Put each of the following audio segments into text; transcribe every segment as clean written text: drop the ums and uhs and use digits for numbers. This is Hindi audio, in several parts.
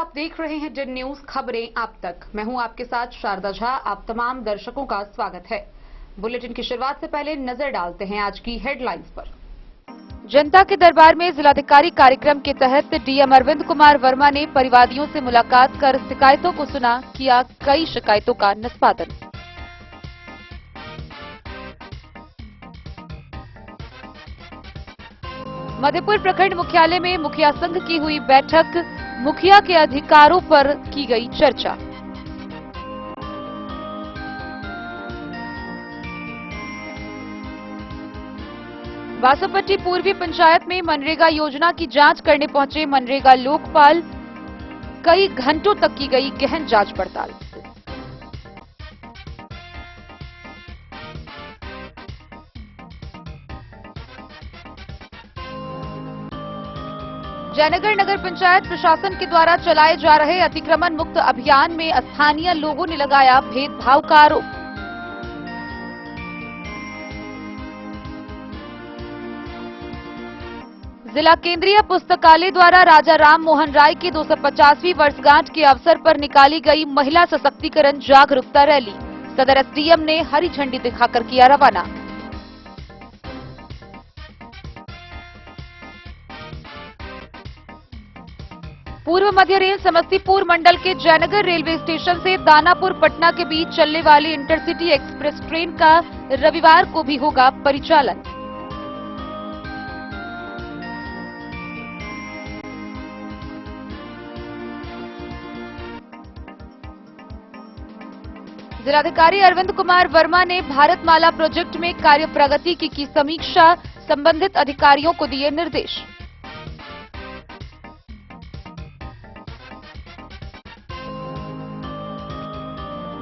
आप देख रहे हैं डिड न्यूज खबरें आप तक। मैं हूं आपके साथ शारदा झा। आप तमाम दर्शकों का स्वागत है। बुलेटिन की शुरुआत से पहले नजर डालते हैं आज की हेडलाइंस पर। जनता के दरबार में जिलाधिकारी कार्यक्रम के तहत डीएम अरविंद कुमार वर्मा ने परिवादियों से मुलाकात कर शिकायतों को सुना, किया कई शिकायतों का निष्पादन। मधेपुर प्रखंड मुख्यालय में मुखिया संघ की हुई बैठक, मुखिया के अधिकारों पर की गई चर्चा। बासोपट्टी पूर्वी पंचायत में मनरेगा योजना की जांच करने पहुंचे मनरेगा लोकपाल, कई घंटों तक की गई गहन जांच पड़ताल। जयनगर नगर पंचायत प्रशासन के द्वारा चलाए जा रहे अतिक्रमण मुक्त अभियान में स्थानीय लोगों ने लगाया भेदभाव का आरोप। जिला केंद्रीय पुस्तकालय द्वारा राजा राम मोहन राय की 250वीं वर्षगांठ के अवसर पर निकाली गई महिला सशक्तिकरण जागरूकता रैली, सदर एसडीएम ने हरी झंडी दिखाकर किया रवाना। पूर्व मध्य रेल समस्तीपुर मंडल के जयनगर रेलवे स्टेशन से दानापुर पटना के बीच चलने वाली इंटरसिटी एक्सप्रेस ट्रेन का रविवार को भी होगा परिचालन। जिलाधिकारी अरविंद कुमार वर्मा ने भारतमाला प्रोजेक्ट में कार्य प्रगति की समीक्षा, संबंधित अधिकारियों को दिए निर्देश।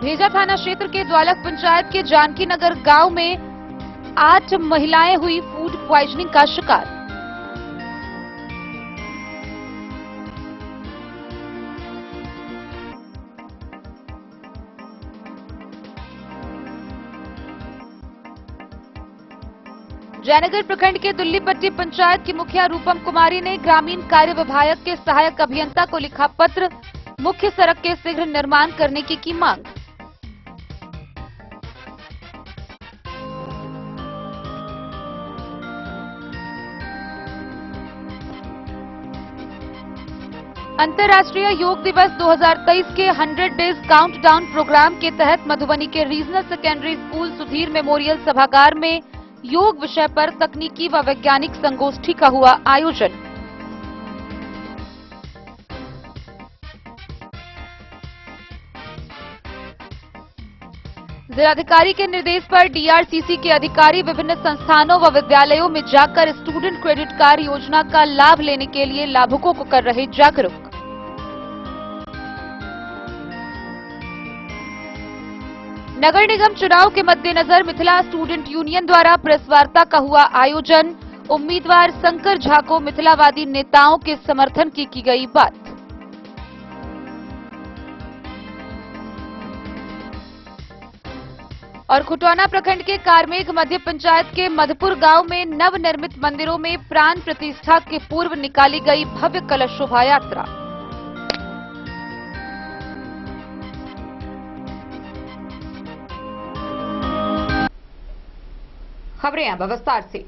भेजा थाना क्षेत्र के द्वालक पंचायत के जानकी नगर गांव में 8 महिलाएं हुई फूड प्वाइजनिंग का शिकार। जयनगर प्रखंड के दुल्लीपट्टी पंचायत की मुखिया रूपम कुमारी ने ग्रामीण कार्य विभाग के सहायक अभियंता को लिखा पत्र, मुख्य सड़क के शीघ्र निर्माण करने की मांग। अंतर्राष्ट्रीय योग दिवस 2023 के 100 डेज काउंटडाउन प्रोग्राम के तहत मधुबनी के regional secondary school Sudhir memorial सभागार में योग विषय पर तकनीकी व वैज्ञानिक संगोष्ठी का हुआ आयोजन। जिलाधिकारी के निर्देश पर डीआरसीसी के अधिकारी विभिन्न संस्थानों व विद्यालयों में जाकर स्टूडेंट क्रेडिट कार्ड योजना का लाभ लेने के लिए लाभुकों को कर रहे जागरूक। नगर निगम चुनाव के मद्देनजर मिथिला स्टूडेंट यूनियन द्वारा प्रेस वार्ता का हुआ आयोजन, उम्मीदवार शंकर झा को मिथिलावादी नेताओं के समर्थन की गई बात। और खुटवाना प्रखंड के कारमेघ मध्य पंचायत के मधपुर गांव में नवनिर्मित मंदिरों में प्राण प्रतिष्ठा के पूर्व निकाली गई भव्य कलश शोभा यात्रा। खबरें अब विस्तार से।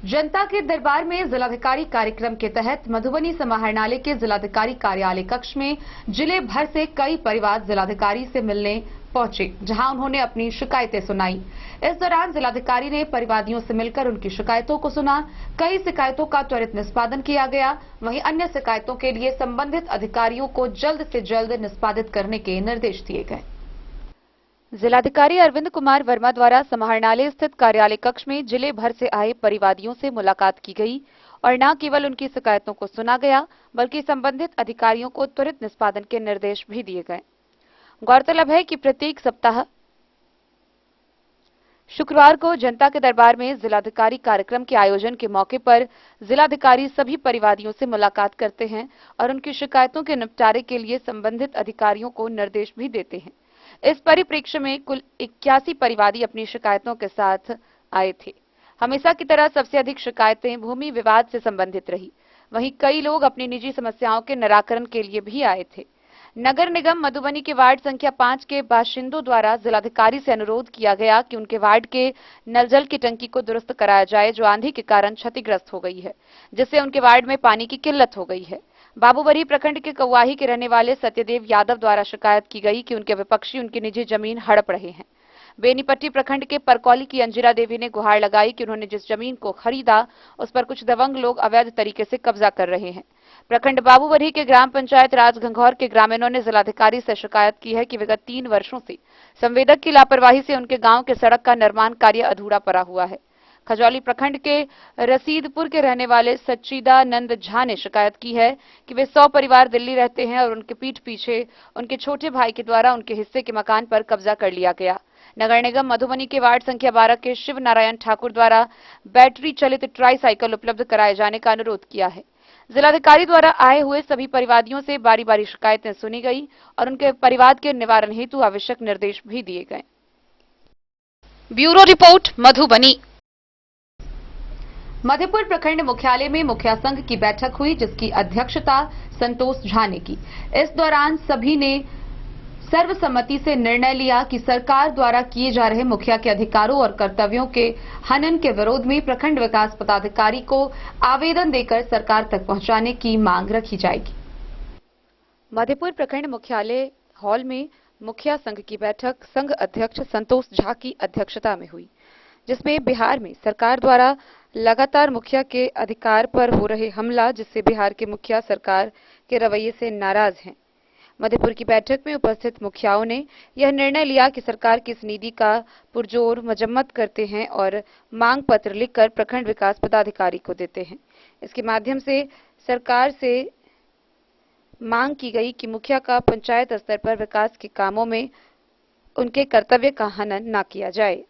जनता के दरबार में जिलाधिकारी कार्यक्रम के तहत मधुबनी समाहरणालय के जिलाधिकारी कार्यालय कक्ष में जिले भर से कई परिवार जिलाधिकारी से मिलने पहुंचे, जहां उन्होंने अपनी शिकायतें सुनाई। इस दौरान जिलाधिकारी ने परिवादियों से मिलकर उनकी शिकायतों को सुना, कई शिकायतों का त्वरित निष्पादन किया गया। वहीं अन्य शिकायतों के लिए संबंधित अधिकारियों को जल्द से जल्द निष्पादित करने के निर्देश दिए गए। जिलाधिकारी अरविंद कुमार वर्मा द्वारा समाहरणालय स्थित कार्यालय कक्ष में जिले भर से आए परिवादियों से मुलाकात की गई और न केवल उनकी शिकायतों को सुना गया, बल्कि संबंधित अधिकारियों को त्वरित निष्पादन के निर्देश भी दिए गए। गौरतलब है कि प्रत्येक सप्ताह शुक्रवार को जनता के दरबार में जिलाधिकारी कार्यक्रम के आयोजन के मौके पर जिलाधिकारी सभी परिवादियों से मुलाकात करते हैं और उनकी शिकायतों के निपटारे के लिए संबंधित अधिकारियों को निर्देश भी देते हैं। इस परिप्रेक्ष्य में कुल 81 परिवादी अपनी शिकायतों के साथ आए थे। हमेशा की तरह सबसे अधिक शिकायतें भूमि विवाद से संबंधित रही। वहीं कई लोग अपनी निजी समस्याओं के निराकरण के लिए भी आए थे। नगर निगम मधुबनी के वार्ड संख्या 5 के बाशिंदों द्वारा जिलाधिकारी से अनुरोध किया गया कि उनके वार्ड के नल जल की टंकी को दुरुस्त कराया जाए, जो आंधी के कारण क्षतिग्रस्त हो गई है, जिससे उनके वार्ड में पानी की किल्लत हो गई है। बाबूबरी प्रखंड के कौवाही के रहने वाले सत्यदेव यादव द्वारा शिकायत की गई कि उनके विपक्षी उनकी निजी जमीन हड़प रहे हैं। बेनीपट्टी प्रखंड के परकौली की अंजिरा देवी ने गुहार लगाई कि उन्होंने जिस जमीन को खरीदा उस पर कुछ दबंग लोग अवैध तरीके से कब्जा कर रहे हैं। प्रखंड बाबूबरी के ग्राम पंचायत राजघंघौर के ग्रामीणों ने जिलाधिकारी से शिकायत की है कि विगत 3 वर्षों से संवेदक की लापरवाही से उनके गांव के सड़क का निर्माण कार्य अधूरा पड़ा हुआ है। खजौली प्रखंड के रसीदपुर के रहने वाले सच्चिदानंद झा ने शिकायत की है कि वे 100 परिवार दिल्ली रहते हैं और उनके पीठ पीछे उनके छोटे भाई के द्वारा उनके हिस्से के मकान पर कब्जा कर लिया गया। नगर निगम मधुबनी के वार्ड संख्या 12 के शिव नारायण ठाकुर द्वारा बैटरी चलित ट्राई साइकिल उपलब्ध कराए जाने का अनुरोध किया है। जिलाधिकारी द्वारा आए हुए सभी परिवादियों से बारी बारी शिकायतें सुनी गई और उनके परिवाद के निवारण हेतु आवश्यक निर्देश भी दिए गए। Bureau report Madhubani. मधेपुर प्रखंड मुख्यालय में मुखिया संघ की बैठक हुई, जिसकी अध्यक्षता संतोष झा ने की। इस दौरान सभी ने सर्वसम्मति से निर्णय लिया कि सरकार द्वारा किए जा रहे मुखिया के अधिकारों और कर्तव्यों के हनन के विरोध में प्रखंड विकास पदाधिकारी को आवेदन देकर सरकार तक पहुंचाने की मांग रखी जाएगी। मधेपुर प्रखंड मुख्यालय हॉल में मुखिया संघ की बैठक संघ अध्यक्ष संतोष झा की अध्यक्षता में हुई, जिसमें बिहार में सरकार द्वारा लगातार मुखिया के अधिकार पर हो रहे हमला, जिससे बिहार के मुखिया सरकार के रवैये से नाराज हैं। मधेपुर की बैठक में उपस्थित मुखियाओं ने यह निर्णय लिया कि सरकार की इस नीति का पुरजोर मजम्मत करते हैं और मांग पत्र लिखकर प्रखंड विकास पदाधिकारी को देते हैं। इसके माध्यम से सरकार से मांग की गई कि मुखिया का पंचायत स्तर पर विकास के कामों में उनके कर्तव्य का हनन न किया जाए।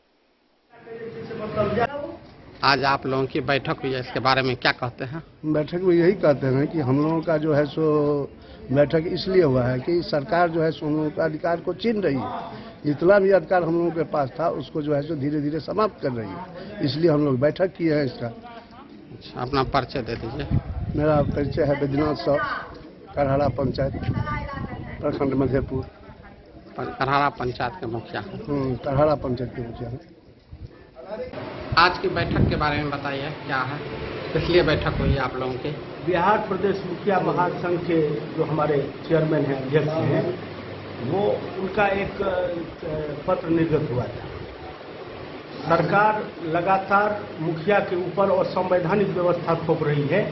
आज आप लोगों की बैठक हुई है, इसके बारे में क्या कहते हैं? बैठक में यही कहते हैं कि हम लोगों का जो है सो बैठक इसलिए हुआ है कि सरकार जो है सो हम लोगों का अधिकार को छीन रही है। जितना भी अधिकार हम लोगों के पास था उसको जो है सो धीरे धीरे समाप्त कर रही है, इसलिए हम लोग बैठक किए हैं इसका। अच्छा, अपना परिचय दे दीजिए। मेरा परिचय है बैद्यनाथ साहब, करहरा पंचायत प्रखंड मधेपुर। करहरा पंचायत के मुखिया। करहरा पंचायत के मुखिया। आज की बैठक के बारे में बताइए, क्या है, इसलिए बैठक हुई है आप लोगों की? बिहार प्रदेश मुखिया महासंघ के जो हमारे चेयरमैन हैं, अध्यक्ष हैं, वो उनका एक पत्र निर्गत हुआ था। सरकार लगातार मुखिया के ऊपर असंवैधानिक व्यवस्था थोप रही है।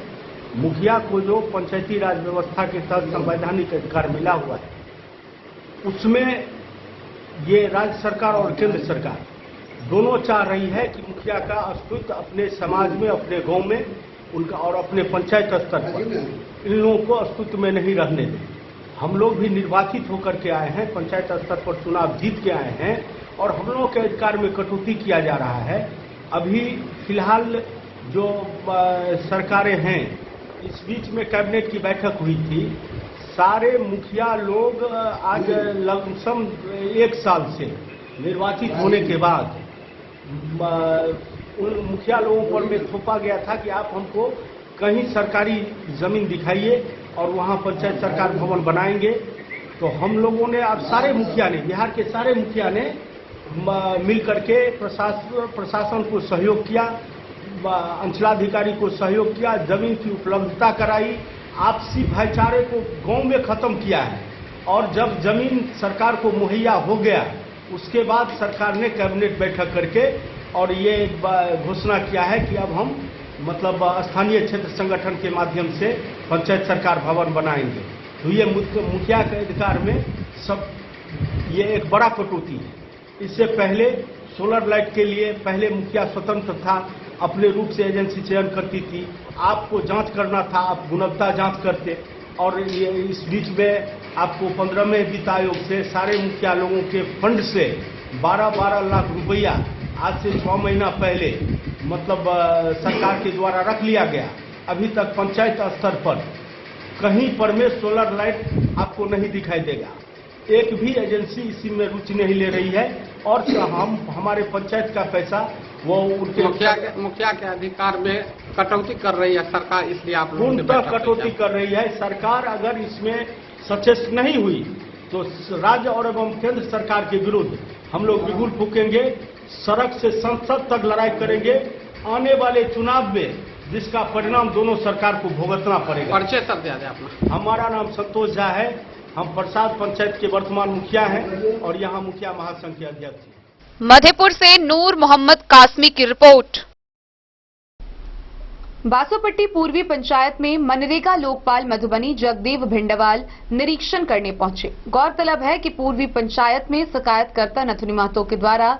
मुखिया को जो पंचायती राज व्यवस्था के तहत संवैधानिक अधिकार मिला हुआ है, उसमें ये राज्य सरकार और केंद्र सरकार दोनों चाह रही है कि मुखिया का अस्तित्व अपने समाज में, अपने गांव में उनका और अपने पंचायत स्तर पर इन लोगों को अस्तित्व में नहीं रहने दें। हम लोग भी निर्वाचित होकर के आए हैं, पंचायत स्तर पर चुनाव जीत के आए हैं और हम लोगों के अधिकार में कटौती किया जा रहा है। अभी फिलहाल जो सरकारें हैं, इस बीच में कैबिनेट की बैठक हुई थी। सारे मुखिया लोग आज लमसम 1 साल से निर्वाचित होने के बाद उन मुखिया लोगों पर में थोपा गया था कि आप हमको कहीं सरकारी जमीन दिखाइए और वहां पंचायत सरकार भवन बनाएंगे। तो हम लोगों ने, अब सारे मुखिया ने, बिहार के सारे मुखिया ने मिलकर के प्रशासन को सहयोग किया, अंचलाधिकारी को सहयोग किया, जमीन की उपलब्धता कराई, आपसी भाईचारे को गांव में खत्म किया है। और जब जमीन सरकार को मुहैया हो गया, उसके बाद सरकार ने कैबिनेट बैठक करके और ये घोषणा किया है कि अब हम मतलब स्थानीय क्षेत्र संगठन के माध्यम से पंचायत सरकार भवन बनाएंगे। तो ये मुखिया के अधिकार में सब ये एक बड़ा कटौती है। इससे पहले सोलर लाइट के लिए पहले मुखिया स्वतंत्र था, अपने रूप से एजेंसी चयन करती थी, आपको जांच करना था, आप गुणवत्ता जांच करते। और ये इस बीच में आपको 15वें वित्त आयोग से सारे मुखिया लोगों के फंड से 12-12 लाख रुपया आज से 6 महीना पहले मतलब सरकार के द्वारा रख लिया गया। अभी तक पंचायत स्तर पर कहीं पर में सोलर लाइट आपको नहीं दिखाई देगा। एक भी एजेंसी इसी में रुचि नहीं ले रही है और हम हमारे पंचायत का पैसा वो उनके मुखिया के अधिकार में कटौती कर रही है सरकार, इसलिए आप लोग पूर्णतः कटौती कर रही है सरकार। अगर इसमें सचेत नहीं हुई तो राज्य और एवं केंद्र सरकार के विरुद्ध हम लोग बिगुल फूकेंगे, सड़क से संसद तक लड़ाई करेंगे। आने वाले चुनाव में जिसका परिणाम दोनों सरकार को भुगतना पड़ेगा। परिचय सर दे अपना। हमारा नाम संतोष झा है, हम प्रसाद पंचायत के वर्तमान मुखिया हैं और यहाँ मुखिया महासंघ के अध्यक्ष हैं। मधेपुर से नूर मोहम्मद कासमी की रिपोर्ट। बासोपट्टी पूर्वी पंचायत में मनरेगा लोकपाल मधुबनी जगदेव भिंडवाल निरीक्षण करने पहुंचे। गौरतलब है कि पूर्वी पंचायत में शिकायतकर्ता नथुनी महतो के द्वारा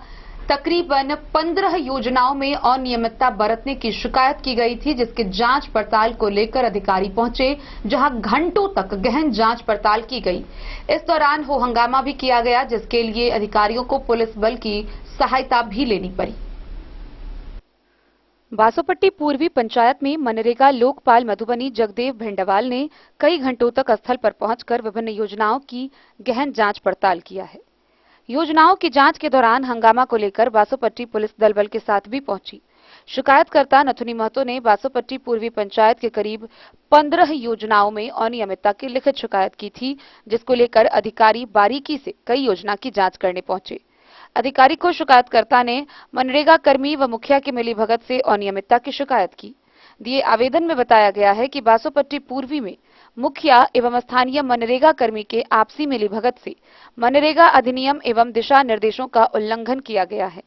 तकरीबन 15 योजनाओं में अनियमितता बरतने की शिकायत की गई थी, जिसके जांच पड़ताल को लेकर अधिकारी पहुंचे, जहां घंटों तक गहन जांच पड़ताल की गई। इस दौरान हो हंगामा भी किया गया, जिसके लिए अधिकारियों को पुलिस बल की सहायता भी लेनी पड़ी। बासोपट्टी पूर्वी पंचायत में मनरेगा लोकपाल मधुबनी जगदेव भिंडवाल ने कई घंटों तक स्थल पर पहुंचकर विभिन्न योजनाओं की गहन जांच पड़ताल किया है। योजनाओं की जांच के दौरान हंगामा को लेकर बासोपट्टी पुलिस दल बल के साथ भी पहुंची। शिकायतकर्ता नथुनी महतो ने बासोपट्टी पूर्वी पंचायत के करीब 15 योजनाओं में अनियमितता की लिखित शिकायत की थी, जिसको लेकर अधिकारी बारीकी से कई योजना की जांच करने पहुंचे। अधिकारी को शिकायतकर्ता ने मनरेगा कर्मी व मुखिया की मिलीभगत से अनियमितता की शिकायत की। दिए आवेदन में बताया गया है कि बासोपट्टी पूर्वी में मुखिया एवं स्थानीय मनरेगा कर्मी के आपसी मिलीभगत से मनरेगा अधिनियम एवं दिशा निर्देशों का उल्लंघन किया गया है।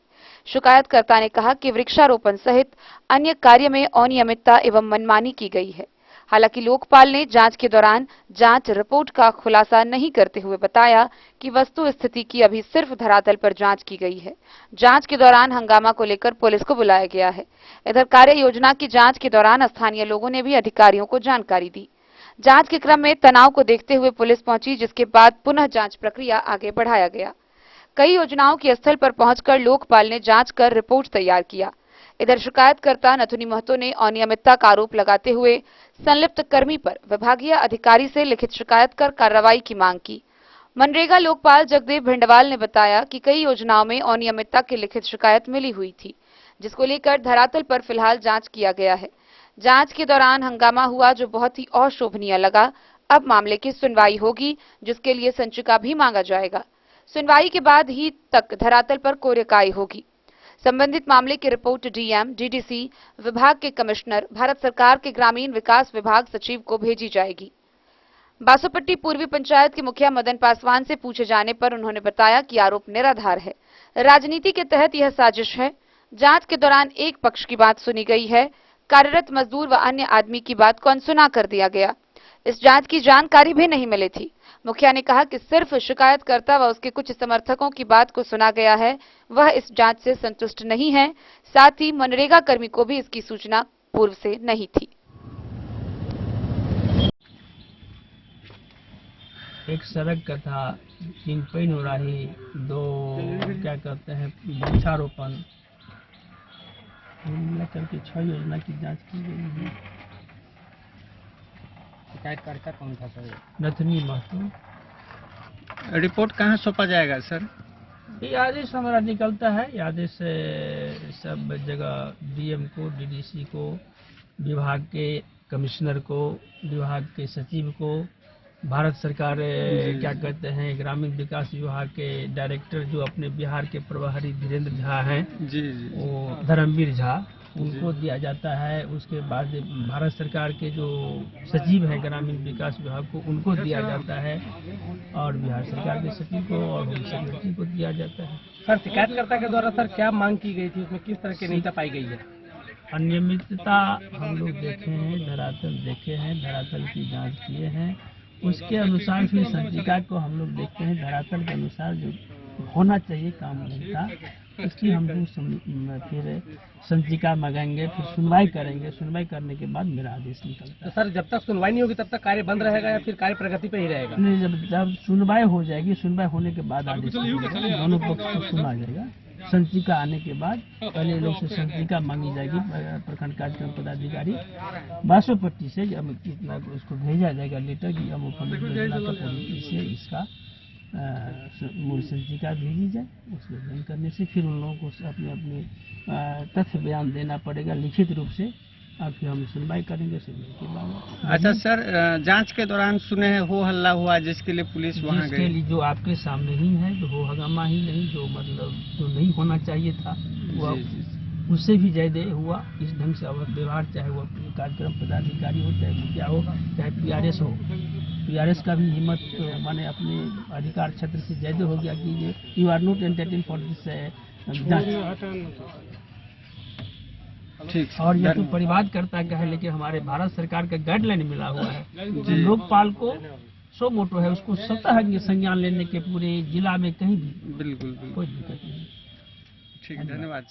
शिकायतकर्ता ने कहा कि वृक्षारोपण सहित अन्य कार्य में अनियमितता एवं मनमानी की गई है। हालांकि लोकपाल ने जांच के दौरान जांच रिपोर्ट का खुलासा नहीं करते हुए बताया कि वस्तु स्थिति की अभी सिर्फ धरातल पर जांच की गई है। जांच के दौरान हंगामा को लेकर पुलिस को बुलाया गया है। इधर कार्य योजना की जांच के दौरान स्थानीय लोगों ने भी अधिकारियों को जानकारी दी। जांच के क्रम में तनाव को देखते हुए पुलिस पहुंची, जिसके बाद पुनः जांच प्रक्रिया आगे बढ़ाया गया। कई योजनाओं के स्थल पर पहुंचकर लोकपाल ने जांच कर रिपोर्ट तैयार किया। इधर शिकायतकर्ता नथुनी महतो ने अनियमितता का आरोप लगाते हुए संलिप्त कर्मी पर विभागीय अधिकारी से लिखित शिकायत कर कार्रवाई की मांग की। मनरेगा लोकपाल जगदेव भिंडवाल ने बताया कि कई योजनाओं में अनियमितता की लिखित शिकायत मिली हुई थी, जिसको लेकर धरातल पर फिलहाल जांच किया गया है। जांच के दौरान हंगामा हुआ जो बहुत ही अशोभनीय लगा। अब मामले की सुनवाई होगी, जिसके लिए संचिका भी मांगा जाएगा। सुनवाई के बाद ही तक धरातल पर कोर्यकाई होगी। संबंधित मामले की रिपोर्ट डीएम, डीडीसी, विभाग के कमिश्नर, भारत सरकार के ग्रामीण विकास विभाग सचिव को भेजी जाएगी। बासोपट्टी पूर्वी पंचायत के मुखिया मदन पासवान से पूछे जाने पर उन्होंने बताया कि आरोप निराधार है। राजनीति के तहत यह साजिश है। जांच के दौरान एक पक्ष की बात सुनी गई है। कार्यरत मजदूर व अन्य आदमी की बात को अनसुना कर दिया गया। इस जांच की जानकारी भी नहीं मिली थी। मुखिया ने कहा कि सिर्फ शिकायतकर्ता व उसके कुछ समर्थकों की बात को सुना गया है। वह इस जांच से संतुष्ट नहीं है। साथ ही मनरेगा कर्मी को भी इसकी सूचना पूर्व से नहीं थी। एक सड़क का था, 3 पैन उड़ाही, 2 क्या कहते हैं वृक्षारोपण, मिलाकर के 6 योजना की जांच की गई है। शिकायतकर्ता कौन था सर? नथुनी महतो। रिपोर्ट कहाँ सौंपा जाएगा सर? ये आदेश हमारा निकलता है। ये आदेश सब जगह डीएम को, डीडीसी को, विभाग के कमिश्नर को, विभाग के सचिव को, भारत सरकार क्या कहते हैं ग्रामीण विकास विभाग के डायरेक्टर जो अपने बिहार के प्रभारी धीरेन्द्र झा हैं, जी वो धर्मवीर झा, उनको दिया जाता है। उसके बाद भारत सरकार के जो सचिव हैं ग्रामीण विकास विभाग को, उनको दिया जाता है, और बिहार सरकार के सचिव को और होम सेक्रेटरी को दिया जाता है। सर, शिकायतकर्ता के द्वारा सर क्या मांग की गई थी, उसमें किस तरह की निहिता पाई गई है? अनियमितता हम लोग देखे हैं, धरातल देखे हैं, धरातल की जांच किए हैं। उसके अनुसार फिर संचिका को हम लोग देखते हैं, धरातल के अनुसार जो होना चाहिए काम नहीं था, इसकी हम लोग फिर संचिका मंगाएंगे, फिर सुनवाई करेंगे। सुनवाई करने के बाद मेरा आदेश निकलता है। तो सर, जब तक सुनवाई नहीं होगी तब तक कार्य बंद रहेगा या फिर कार्य प्रगति पे ही रहेगा? नहीं, जब सुनवाई हो जाएगी, सुनवाई होने के बाद आदेश दोनों पक्ष को सुना जाएगा। संचिका आने के बाद पहले लोग से संचिका मांगी जाएगी, प्रखंड कार्यक्रम पदाधिकारी बासोपट्टी से जब कितना उसको भेजा जाएगा लेटर कि अमुक योजना का पॉलिसी से इसका मूल संचिका भेजी जाए। उसको बयान करने से फिर उन लोगों को अपने अपने तथ्य बयान देना पड़ेगा लिखित रूप से, और फिर हम सुनवाई करेंगे। सुनवाई के बाद अच्छा सर, जांच के दौरान सुने हैं हो हल्ला हुआ जिसके लिए पुलिस वहां जिसके गई। लिए जो आपके सामने ही है, जो हो हंगामा ही नहीं, जो मतलब जो नहीं होना चाहिए था वह उससे भी ज्यादा हुआ। इस ढंग से अवैध व्यवहार, चाहे वो कार्यक्रम पदाधिकारी हो, चाहे मुखिया हो, चाहे पीआरएस हो, पीआरएस का भी हिम्मत माने अपने अधिकार क्षेत्र से ज्यादा हो गया कि you are not entertain for this जांच। ठीक और यह तो परिवाद करता है, लेकिन हमारे भारत सरकार का गाइडलाइन मिला हुआ है जो लोकपाल को सो मोटो है, उसको स्वतः संज्ञान लेने के पूरे जिला में कहीं भी बिल्कुल कोई दिक्कत नहीं। ठीक है, धन्यवाद।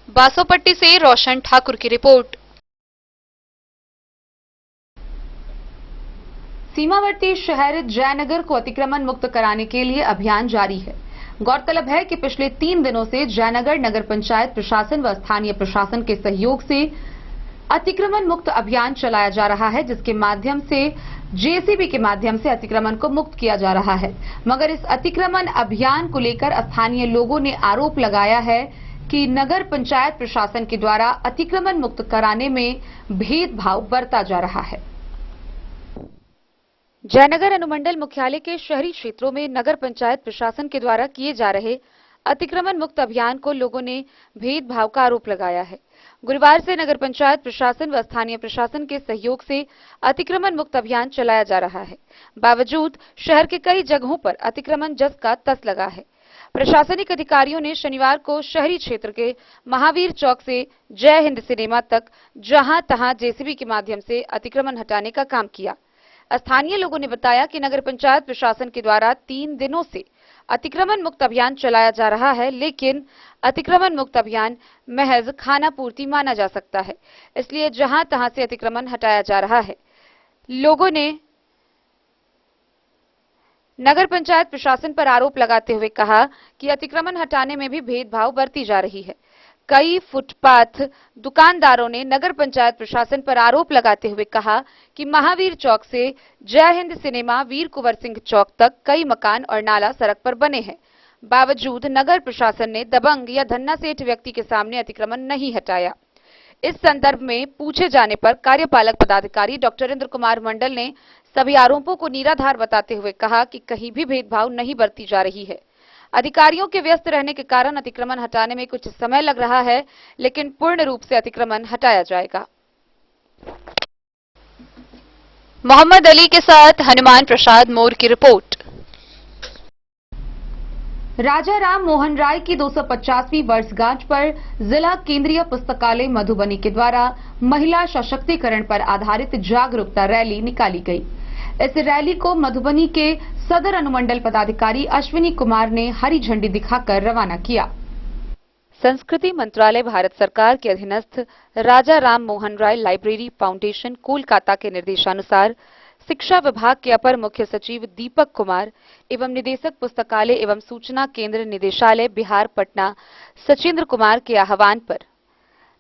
बासोपट्टी से रोशन ठाकुर की रिपोर्ट। सीमावर्ती शहर जयनगर को अतिक्रमण मुक्त कराने के लिए अभियान जारी है। गौरतलब है कि पिछले 3 दिनों से जयनगर नगर पंचायत प्रशासन व स्थानीय प्रशासन के सहयोग से अतिक्रमण मुक्त अभियान चलाया जा रहा है, जिसके माध्यम से जेसीबी के माध्यम से अतिक्रमण को मुक्त किया जा रहा है। मगर इस अतिक्रमण अभियान को लेकर स्थानीय लोगों ने आरोप लगाया है कि नगर पंचायत प्रशासन के द्वारा अतिक्रमण मुक्त कराने में भेदभाव बरता जा रहा है। जयनगर अनुमंडल मुख्यालय के शहरी क्षेत्रों में नगर पंचायत प्रशासन के द्वारा किए जा रहे अतिक्रमण मुक्त अभियान को लोगों ने भेदभाव का आरोप लगाया है। गुरुवार से नगर पंचायत प्रशासन व स्थानीय प्रशासन के सहयोग से अतिक्रमण मुक्त अभियान चलाया जा रहा है। बावजूद शहर के कई जगहों पर अतिक्रमण जस का तस लगा है। प्रशासनिक अधिकारियों ने शनिवार को शहरी क्षेत्र के महावीर चौक से जय हिंद सिनेमा तक जहां तहां जेसीबी के माध्यम से अतिक्रमण हटाने का काम किया। स्थानीय लोगों ने बताया कि नगर पंचायत प्रशासन के द्वारा 3 दिनों से अतिक्रमण मुक्त अभियान चलाया जा रहा है, लेकिन अतिक्रमण मुक्त अभियान महज खाना पूर्ति माना जा सकता है, इसलिए जहां तहां से अतिक्रमण हटाया जा रहा है। लोगों ने नगर पंचायत प्रशासन पर आरोप लगाते हुए कहा कि अतिक्रमण हटाने में भी भेदभाव बरती जा रही है। कई फुटपाथ दुकानदारों ने नगर पंचायत प्रशासन पर आरोप लगाते हुए कहा कि महावीर चौक से जय हिंद सिनेमा वीर कुंवर सिंह चौक तक कई मकान और नाला सड़क पर बने हैं। बावजूद नगर प्रशासन ने दबंग या धन्ना सेठ व्यक्ति के सामने अतिक्रमण नहीं हटाया। इस संदर्भ में पूछे जाने पर कार्यपालक पदाधिकारी डॉक्टर इंद्र कुमार मंडल ने सभी आरोपों को निराधार बताते हुए कहा कि कहीं भी भेदभाव नहीं बरती जा रही है। अधिकारियों के व्यस्त रहने के कारण अतिक्रमण हटाने में कुछ समय लग रहा है, लेकिन पूर्ण रूप से अतिक्रमण हटाया जाएगा। मोहम्मद अली के साथ हनुमान प्रसाद मोर की रिपोर्ट। राजा राम मोहन राय की 250वीं वर्षगांठ पर जिला केंद्रीय पुस्तकालय मधुबनी के द्वारा महिला सशक्तिकरण पर आधारित जागरूकता रैली निकाली गई। इस रैली को मधुबनी के सदर अनुमंडल पदाधिकारी अश्विनी कुमार ने हरी झंडी दिखाकर रवाना किया। संस्कृति मंत्रालय भारत सरकार के अधीनस्थ राजा राम मोहन राय लाइब्रेरी फाउंडेशन कोलकाता के निर्देशानुसार शिक्षा विभाग के अपर मुख्य सचिव दीपक कुमार एवं निदेशक पुस्तकालय एवं सूचना केंद्र निदेशालय बिहार पटना सचिंद्र कुमार के आह्वान पर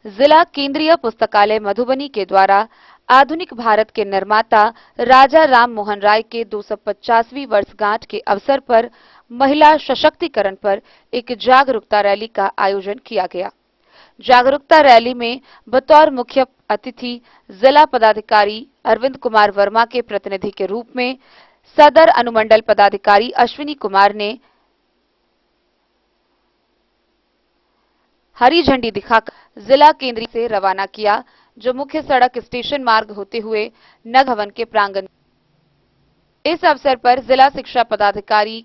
जिला केंद्रीय पुस्तकालय मधुबनी के द्वारा आधुनिक भारत के निर्माता राजा राम मोहन राय के 250वीं वर्षगांठ के अवसर पर महिला सशक्तिकरण पर एक जागरूकता रैली का आयोजन किया गया। जागरूकता रैली में बतौर मुख्य अतिथि जिला पदाधिकारी अरविंद कुमार वर्मा के प्रतिनिधि के रूप में सदर अनुमंडल पदाधिकारी अश्विनी कुमार ने हरी झंडी दिखाकर जिला केंद्र से रवाना किया, जो मुख्य सड़क स्टेशन मार्ग होते हुए नगर भवन के प्रांगण। इस अवसर पर जिला शिक्षा पदाधिकारी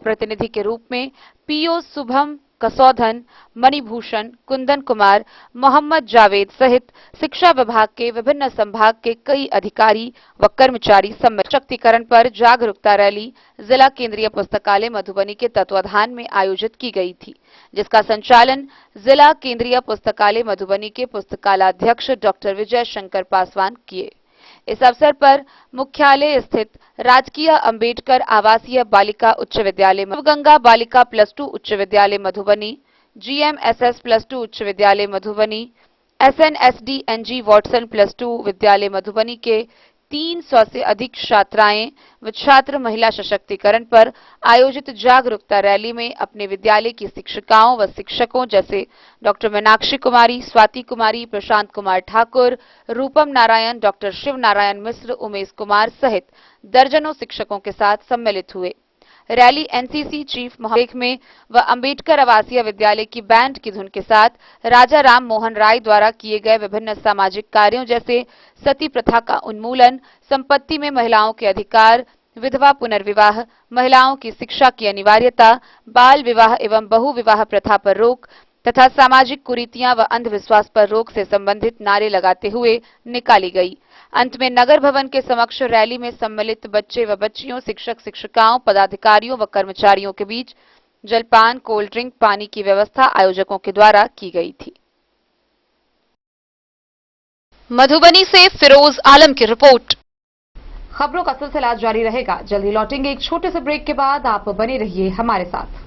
प्रतिनिधि के रूप में पीओ शुभम कसौधन, मणिभूषण, कुंदन कुमार, मोहम्मद जावेद सहित शिक्षा विभाग के विभिन्न संभाग के कई अधिकारी व कर्मचारी सम्मिलित। सशक्तिकरण पर जागरूकता रैली जिला केंद्रीय पुस्तकालय मधुबनी के तत्वाधान में आयोजित की गई थी, जिसका संचालन जिला केंद्रीय पुस्तकालय मधुबनी के पुस्तकालयाध्यक्ष डॉक्टर विजय शंकर पासवान किए। इस अवसर पर मुख्यालय स्थित राजकीय अंबेडकर आवासीय बालिका उच्च विद्यालय गंगा बालिका +2 उच्च विद्यालय मधुबनी, GMSS +2 उच्च विद्यालय मधुबनी, SNSD NG वॉटसन +2 विद्यालय मधुबनी के 300 से अधिक छात्राएं व छात्र महिला सशक्तिकरण पर आयोजित जागरूकता रैली में अपने विद्यालय की शिक्षिकाओं व शिक्षकों जैसे डॉक्टर मीनाक्षी कुमारी, स्वाति कुमारी, प्रशांत कुमार ठाकुर, रूपम नारायण, डॉक्टर शिव नारायण मिश्र, उमेश कुमार सहित दर्जनों शिक्षकों के साथ सम्मिलित हुए। रैली एनसीसी चीफ महालेख में व अंबेडकर आवासीय विद्यालय की बैंड की धुन के साथ राजा राम मोहन राय द्वारा किए गए विभिन्न सामाजिक कार्यों जैसे सती प्रथा का उन्मूलन, संपत्ति में महिलाओं के अधिकार, विधवा पुनर्विवाह, महिलाओं की शिक्षा की अनिवार्यता, बाल विवाह एवं बहु विवाह प्रथा पर रोक तथा सामाजिक कुरीतियां व अंधविश्वास पर रोक से संबंधित नारे लगाते हुए निकाली गई। अंत में नगर भवन के समक्ष रैली में सम्मिलित बच्चे व बच्चियों, शिक्षक शिक्षिकाओं, पदाधिकारियों व कर्मचारियों के बीच जलपान, कोल्ड ड्रिंक, पानी की व्यवस्था आयोजकों के द्वारा की गई थी। मधुबनी से फिरोज आलम की रिपोर्ट। खबरों का सिलसिला जारी रहेगा। जल्द ही लौटेंगे एक छोटे से ब्रेक के बाद। आप बने रहिए हमारे साथ।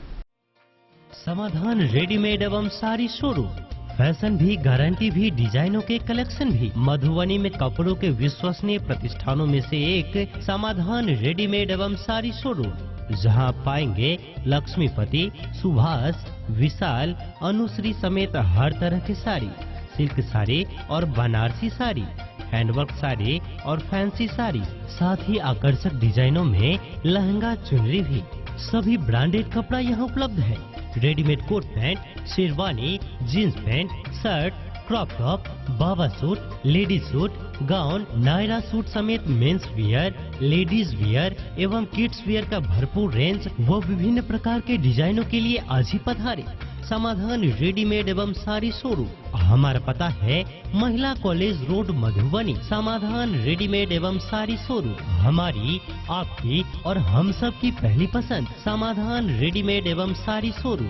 समाधान रेडीमेड एवं साड़ी शोरूम, फैशन भी, गारंटी भी, डिजाइनों के कलेक्शन भी। मधुबनी में कपड़ों के विश्वसनीय प्रतिष्ठानों में से एक समाधान रेडीमेड एवं साड़ी शोरूम, जहां आप पाएंगे लक्ष्मीपति, सुभाष, विशाल, अनुश्री समेत हर तरह की साड़ी, सिल्क साड़ी और बनारसी साड़ी, हैंडवर्क साड़ी और फैंसी साड़ी, साथ ही आकर्षक डिजाइनों में लहंगा, चुनरी भी। सभी ब्रांडेड कपड़ा यहाँ उपलब्ध है। Readymade coat pant, sherwani, jeans pant, shirt, crop top, बाबा suit, ladies suit, gown, Naira suit समेत मेंस वियर, लेडीज वियर एवं किड्स वियर का भरपूर रेंज व विभिन्न प्रकार के डिजाइनों के लिए आज ही पधारे। समाधान रेडीमेड एवं साड़ी शोरूम। हमारा पता है महिला कॉलेज रोड, मधुबनी। समाधान रेडीमेड एवं साड़ी शोरूम हमारी, आपकी और हम सब की पहली पसंद। समाधान रेडीमेड एवं साड़ी शोरूम।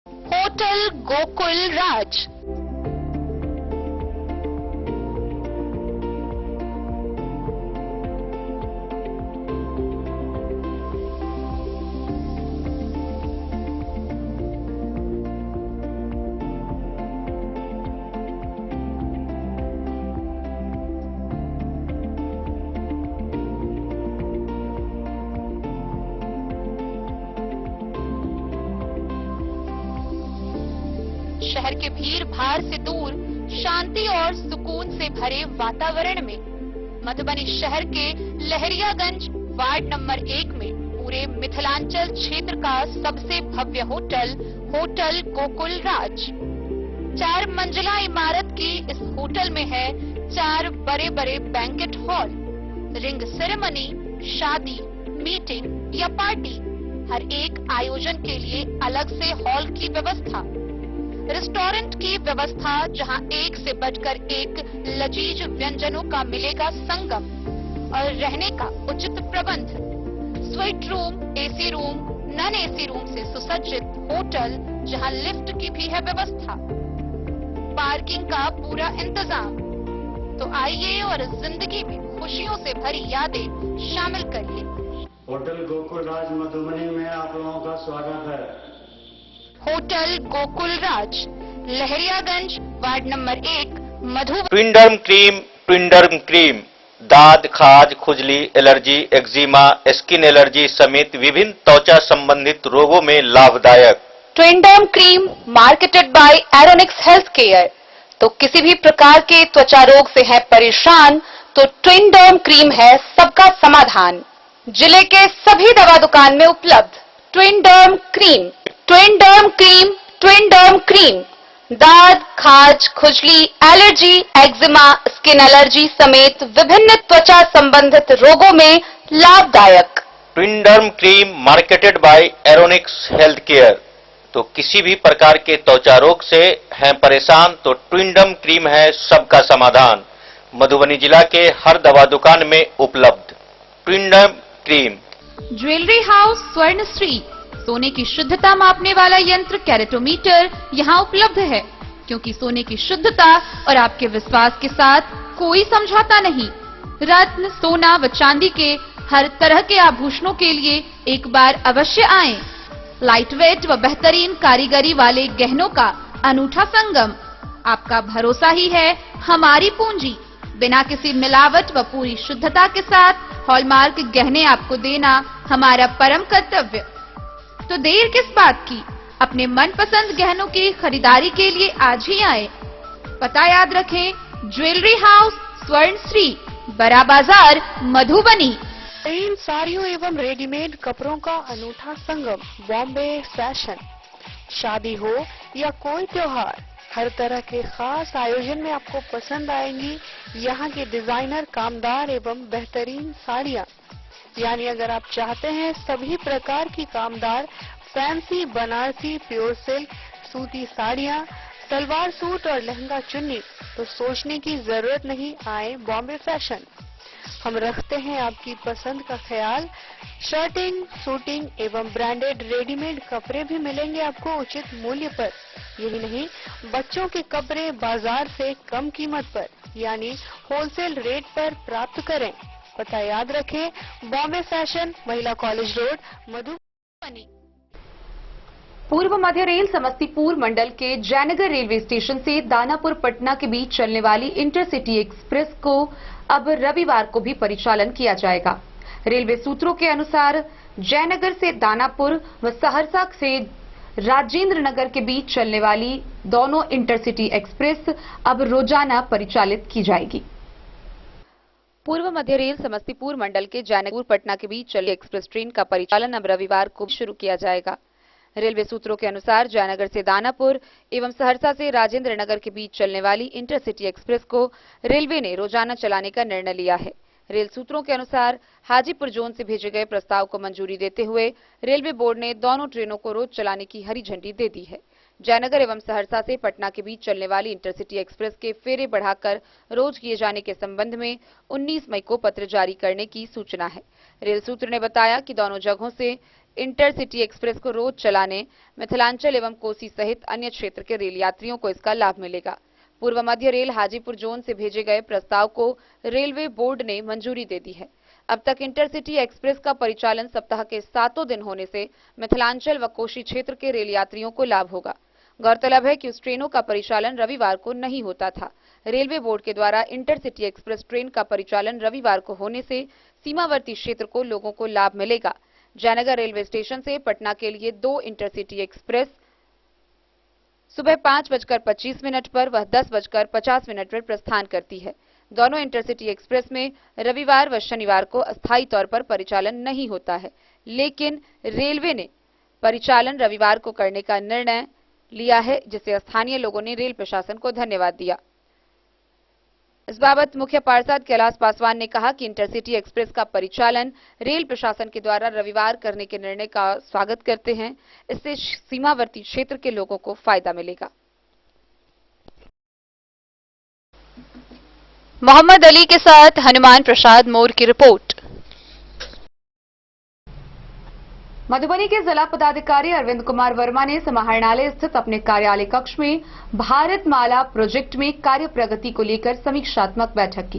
होटल गोकुल राज। शहर के भीड़ भाड़ से दूर, शांति और सुकून से भरे वातावरण में मधुबनी शहर के लहरियागंज वार्ड नंबर 1 में पूरे मिथिलांचल क्षेत्र का सबसे भव्य होटल, होटल गोकुल राज। 4 मंजिला इमारत की इस होटल में है 4 बड़े बड़े बैंकेट हॉल, रिंग सेरेमनी, शादी, मीटिंग या पार्टी, हर एक आयोजन के लिए अलग से हॉल की व्यवस्था, रेस्टोरेंट की व्यवस्था जहां एक से बढ़कर एक लजीज व्यंजनों का मिलेगा संगम, और रहने का उचित प्रबंध, suite room, AC room, non AC room से सुसज्जित होटल जहां लिफ्ट की भी है व्यवस्था, पार्किंग का पूरा इंतजाम। तो आइए और जिंदगी में खुशियों से भरी यादें शामिल करिए। होटल गोकुल राज मधुबनी में आप लोगों का स्वागत है। होटल गोकुल राज, Lahariaganj ward number 1, Madhubani. ट्विंडर्म cream दाद, खाज, खुजली, एलर्जी, एक्जिमा, स्किन एलर्जी समेत विभिन्न त्वचा संबंधित रोगों में लाभदायक। Twinderm cream marketed by Aronix health care. तो किसी भी प्रकार के त्वचा रोग से है परेशान तो ट्विंडर्म क्रीम है सबका समाधान। जिले के सभी दवा दुकान में उपलब्ध ट्विंडर्म क्रीम। ट्विंडर्म क्रीम, ट्विंडर्म क्रीम दाद, खाज, खुजली, एलर्जी, एक्जिमा, स्किन एलर्जी समेत विभिन्न त्वचा संबंधित रोगों में लाभदायक। Twinderm cream marketed by Aronix health care. तो किसी भी प्रकार के त्वचा रोग से हैं परेशान तो ट्विंडर्म क्रीम है सबका समाधान। मधुबनी जिला के हर दवा दुकान में उपलब्ध ट्विंडर्म क्रीम। ज्वेलरी हाउस स्वर्णश्री, सोने की शुद्धता मापने वाला यंत्र कैरेटोमीटर यहाँ उपलब्ध है, क्योंकि सोने की शुद्धता और आपके विश्वास के साथ कोई समझौता नहीं। रत्न, सोना व चांदी के हर तरह के आभूषणों के लिए एक बार अवश्य आएं। लाइट वेट व बेहतरीन कारीगरी वाले गहनों का अनूठा संगम। आपका भरोसा ही है हमारी पूंजी। बिना किसी मिलावट व पूरी शुद्धता के साथ हॉलमार्क गहने आपको देना हमारा परम कर्तव्य। तो देर किस बात की, अपने मनपसंद गहनों की खरीदारी के लिए आज ही आए। पता याद रखें, ज्वेलरी हाउस स्वर्ण श्री, बड़ा बाजार, मधुबनी। इन साड़ियों एवं रेडीमेड कपड़ों का अनूठा संगम, बॉम्बे फैशन। शादी हो या कोई त्योहार, हर तरह के खास आयोजन में आपको पसंद आएंगी यहाँ की डिजाइनर, कामदार एवं बेहतरीन साड़ियाँ। यानी अगर आप चाहते हैं सभी प्रकार की कामदार, फैंसी, बनारसी, प्योर सिल्क, सूती साड़ियाँ, सलवार सूट और लहंगा चुन्नी, तो सोचने की जरूरत नहीं, आए बॉम्बे फैशन। हम रखते हैं आपकी पसंद का ख्याल। शर्टिंग, सूटिंग एवं ब्रांडेड रेडीमेड कपड़े भी मिलेंगे आपको उचित मूल्य पर। यही नहीं, बच्चों के कपड़े बाजार से कम कीमत पर यानी होलसेल रेट पर प्राप्त करें। पता याद रखें, बॉम्बे फैशन, महिला कॉलेज रोड, मधुबनी। पूर्व मध्य रेल समस्तीपुर मंडल के जयनगर रेलवे स्टेशन से दानापुर पटना के बीच चलने वाली इंटरसिटी एक्सप्रेस को अब रविवार को भी परिचालन किया जाएगा। रेलवे सूत्रों के अनुसार जयनगर से दानापुर व सहरसा से राजेंद्र नगर के बीच चलने वाली दोनों इंटरसिटी एक्सप्रेस अब रोजाना परिचालित की जाएगी। पूर्व मध्य रेल समस्तीपुर मंडल के जयनगर पटना के बीच चली एक्सप्रेस ट्रेन का परिचालन अब रविवार को शुरू किया जाएगा। रेलवे सूत्रों के अनुसार जयनगर से दानापुर एवं सहरसा से राजेंद्र नगर के बीच चलने वाली इंटरसिटी एक्सप्रेस को रेलवे ने रोजाना चलाने का निर्णय लिया है। रेल सूत्रों के अनुसार हाजीपुर जोन से भेजे गए प्रस्ताव को मंजूरी देते हुए रेलवे बोर्ड ने दोनों ट्रेनों को रोज चलाने की हरी झंडी दे दी है। जयनगर एवं सहरसा से पटना के बीच चलने वाली इंटरसिटी एक्सप्रेस के फेरे बढ़ाकर रोज किए जाने के संबंध में 19 मई को पत्र जारी करने की सूचना है। रेल सूत्र ने बताया कि दोनों जगहों से इंटरसिटी एक्सप्रेस को रोज चलाने मिथिलांचल एवं कोसी सहित अन्य क्षेत्र के रेल यात्रियों को इसका लाभ मिलेगा। पूर्व मध्य रेल हाजीपुर जोन से भेजे गए प्रस्ताव को रेलवे बोर्ड ने मंजूरी दे दी है। अब तक इंटरसिटी एक्सप्रेस का परिचालन सप्ताह के 7 दिन होने से मिथिलांचल व कोसी क्षेत्र के रेल यात्रियों को लाभ होगा। गौरतलब है कि उस ट्रेनों का परिचालन रविवार को नहीं होता था। रेलवे बोर्ड के द्वारा इंटरसिटी एक्सप्रेस ट्रेन का परिचालन रविवार को होने से सीमावर्ती क्षेत्र को लोगों को लाभ मिलेगा। जयनगर रेलवे स्टेशन से पटना के लिए 2 इंटरसिटी एक्सप्रेस सुबह 5:25 पर वह 10:50 पर प्रस्थान करती है। दोनों इंटरसिटी एक्सप्रेस में रविवार व शनिवार को अस्थायी तौर पर परिचालन नहीं होता है, लेकिन रेलवे ने परिचालन रविवार को करने का निर्णय लिया है, जिससे स्थानीय लोगों ने रेल प्रशासन को धन्यवाद दिया। इस बाबत मुख्य पार्षद कैलाश पासवान ने कहा कि इंटरसिटी एक्सप्रेस का परिचालन रेल प्रशासन के द्वारा रविवार करने के निर्णय का स्वागत करते हैं। इससे सीमावर्ती क्षेत्र के लोगों को फायदा मिलेगा। मोहम्मद अली के साथ हनुमान प्रसाद मोर की रिपोर्ट। मधुबनी के जिला पदाधिकारी अरविंद कुमार वर्मा ने समाहरणालय स्थित अपने कार्यालय कक्ष में भारत माला प्रोजेक्ट में कार्य प्रगति को लेकर समीक्षात्मक बैठक की।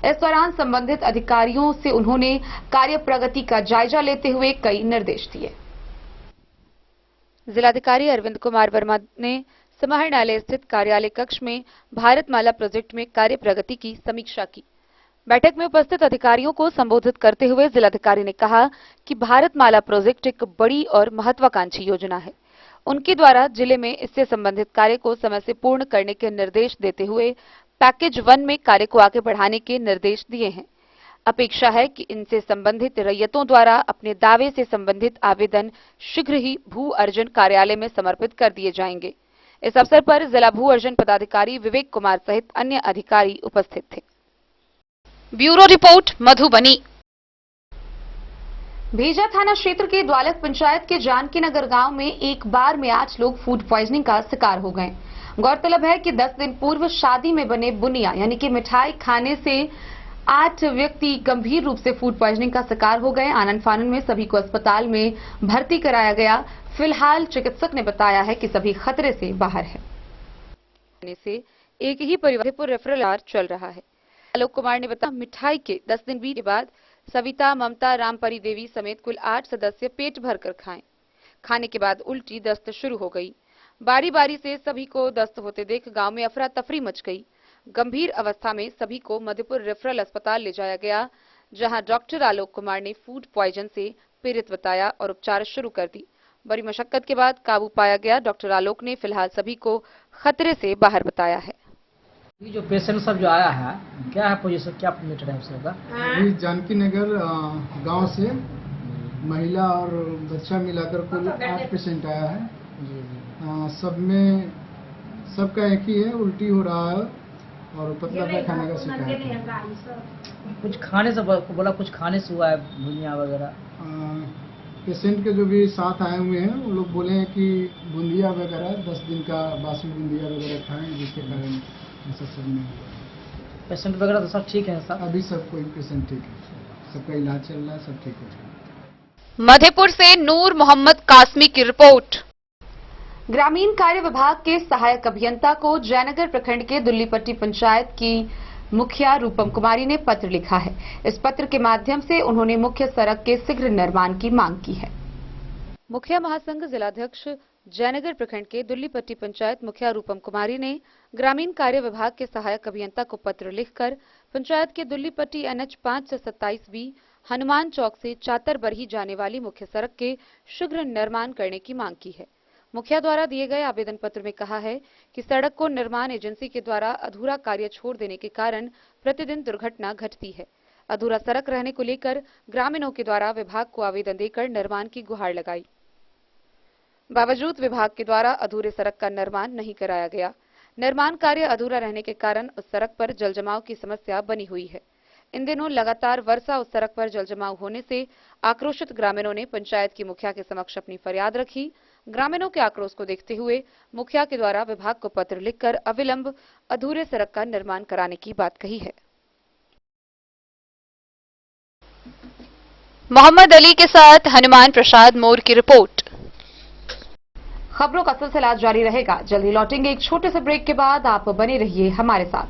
इस दौरान संबंधित अधिकारियों से उन्होंने कार्य प्रगति का जायजा लेते हुए कई निर्देश दिए। जिलाधिकारी अरविंद कुमार वर्मा ने समाहरणालय स्थित कार्यालय कक्ष में भारत माला प्रोजेक्ट में कार्य प्रगति की समीक्षा की। बैठक में उपस्थित अधिकारियों को संबोधित करते हुए जिलाधिकारी ने कहा कि भारत माला प्रोजेक्ट एक बड़ी और महत्वाकांक्षी योजना है। उनके द्वारा जिले में इससे संबंधित कार्य को समय से पूर्ण करने के निर्देश देते हुए पैकेज 1 में कार्य को आगे बढ़ाने के निर्देश दिए हैं। अपेक्षा है कि इनसे संबंधित रैयतों द्वारा अपने दावे से संबंधित आवेदन शीघ्र ही भू अर्जन कार्यालय में समर्पित कर दिए जाएंगे। इस अवसर पर जिला भू अर्जन पदाधिकारी विवेक कुमार सहित अन्य अधिकारी उपस्थित थे। Bureau report, Madhubani. भेजा थाना क्षेत्र के द्वालक पंचायत के जानकी नगर गांव में एक बार में 8 लोग फूड पॉइजनिंग का शिकार हो गए। गौरतलब है कि 10 दिन पूर्व शादी में बने बुनिया यानी कि मिठाई खाने से 8 व्यक्ति गंभीर रूप से फूड पॉइजनिंग का शिकार हो गए। आनन फानन में सभी को अस्पताल में भर्ती कराया गया। फिलहाल चिकित्सक ने बताया है कि सभी खतरे से बाहर है। से एक ही परिवार पर रेफरल चल रहा है। आलोक कुमार ने बताया मिठाई के 10 दिन बीतने के बाद सविता, ममता, रामपरी देवी समेत कुल 8 सदस्य पेट भरकर खाएं। खाने के बाद उल्टी दस्त शुरू हो गई। बारी बारी से सभी को दस्त होते देख गांव में अफरा तफरी मच गई। गंभीर अवस्था में सभी को मधुपुर रेफरल अस्पताल ले जाया गया, जहां डॉक्टर आलोक कुमार ने फूड पॉइजन से पीड़ित बताया और उपचार शुरू कर दी। बड़ी मशक्कत के बाद काबू पाया गया। डॉक्टर आलोक ने फिलहाल सभी को खतरे से बाहर बताया है। ये जो पेशेंट सब जो आया है, क्या है पोजीशन, क्या मैटर है उसका? अभी जानकी नगर गांव से महिला और बच्चा मिलाकर कुल 8 पेशेंट आया है। सब में सबका एक ही है, उल्टी हो रहा है और पतला पैखाने का शिकायत है। कुछ खाने से बोला, कुछ खाने से हुआ है, बुनिया वगैरह? पेशेंट के जो भी साथ आए हुए हैं वो लोग बोले हैं कि बूंदिया वगैरह 10 दिन का बासी बूंदिया वगैरह खाएं, जिसके कारण ऐसा सब नहीं हुआ। पेशेंट वगैरह तो सब ठीक है सर? अभी सब कोई पेशेंट ठीक है, सबका इलाज चल रहा है, सब ठीक हो जाएगा। मधेपुर से नूर मोहम्मद कासमी की रिपोर्ट। ग्रामीण कार्य विभाग के सहायक अभियंता को जयनगर प्रखंड के दुल्लीपट्टी पंचायत की मुखिया रूपम कुमारी ने पत्र लिखा है। इस पत्र के माध्यम से उन्होंने मुख्य सड़क के शीघ्र निर्माण की मांग की है। मुखिया महासंघ जिलाध्यक्ष जयनगर प्रखंड के दुल्लीपट्टी पंचायत मुखिया रूपम कुमारी ने ग्रामीण कार्य विभाग के सहायक अभियंता को पत्र लिखकर पंचायत के दुल्लीपट्टी NH 5 से 27B हनुमान चौक से चातर बरही जाने वाली मुख्य सड़क के शीघ्र निर्माण करने की मांग की है। मुखिया द्वारा दिए गए आवेदन पत्र में कहा है कि सड़क को निर्माण एजेंसी के द्वारा अधूरा कार्य छोड़ देने के कारण प्रतिदिन दुर्घटना घटती है। अधूरा सड़क रहने को लेकर ग्रामीणों के द्वारा विभाग को आवेदन देकर निर्माण की गुहार लगाई। बावजूद विभाग के द्वारा अधूरे सड़क का निर्माण नहीं कराया गया। निर्माण कार्य अधूरा रहने के कारण उस सड़क पर जलजमाव की समस्या बनी हुई है। इन दिनों लगातार वर्षा उस सड़क पर जलजमाव होने से आक्रोशित ग्रामीणों ने पंचायत की मुखिया के समक्ष अपनी फरियाद रखी। ग्रामीणों के आक्रोश को देखते हुए मुखिया के द्वारा विभाग को पत्र लिखकर अविलंब अधूरे सड़क का निर्माण कराने की बात कही है। मोहम्मद अली के साथ हनुमान प्रसाद मोर की रिपोर्ट। खबरों का सिलसिला जारी रहेगा। जल्दी लौटेंगे एक छोटे से ब्रेक के बाद। आप बने रहिए हमारे साथ।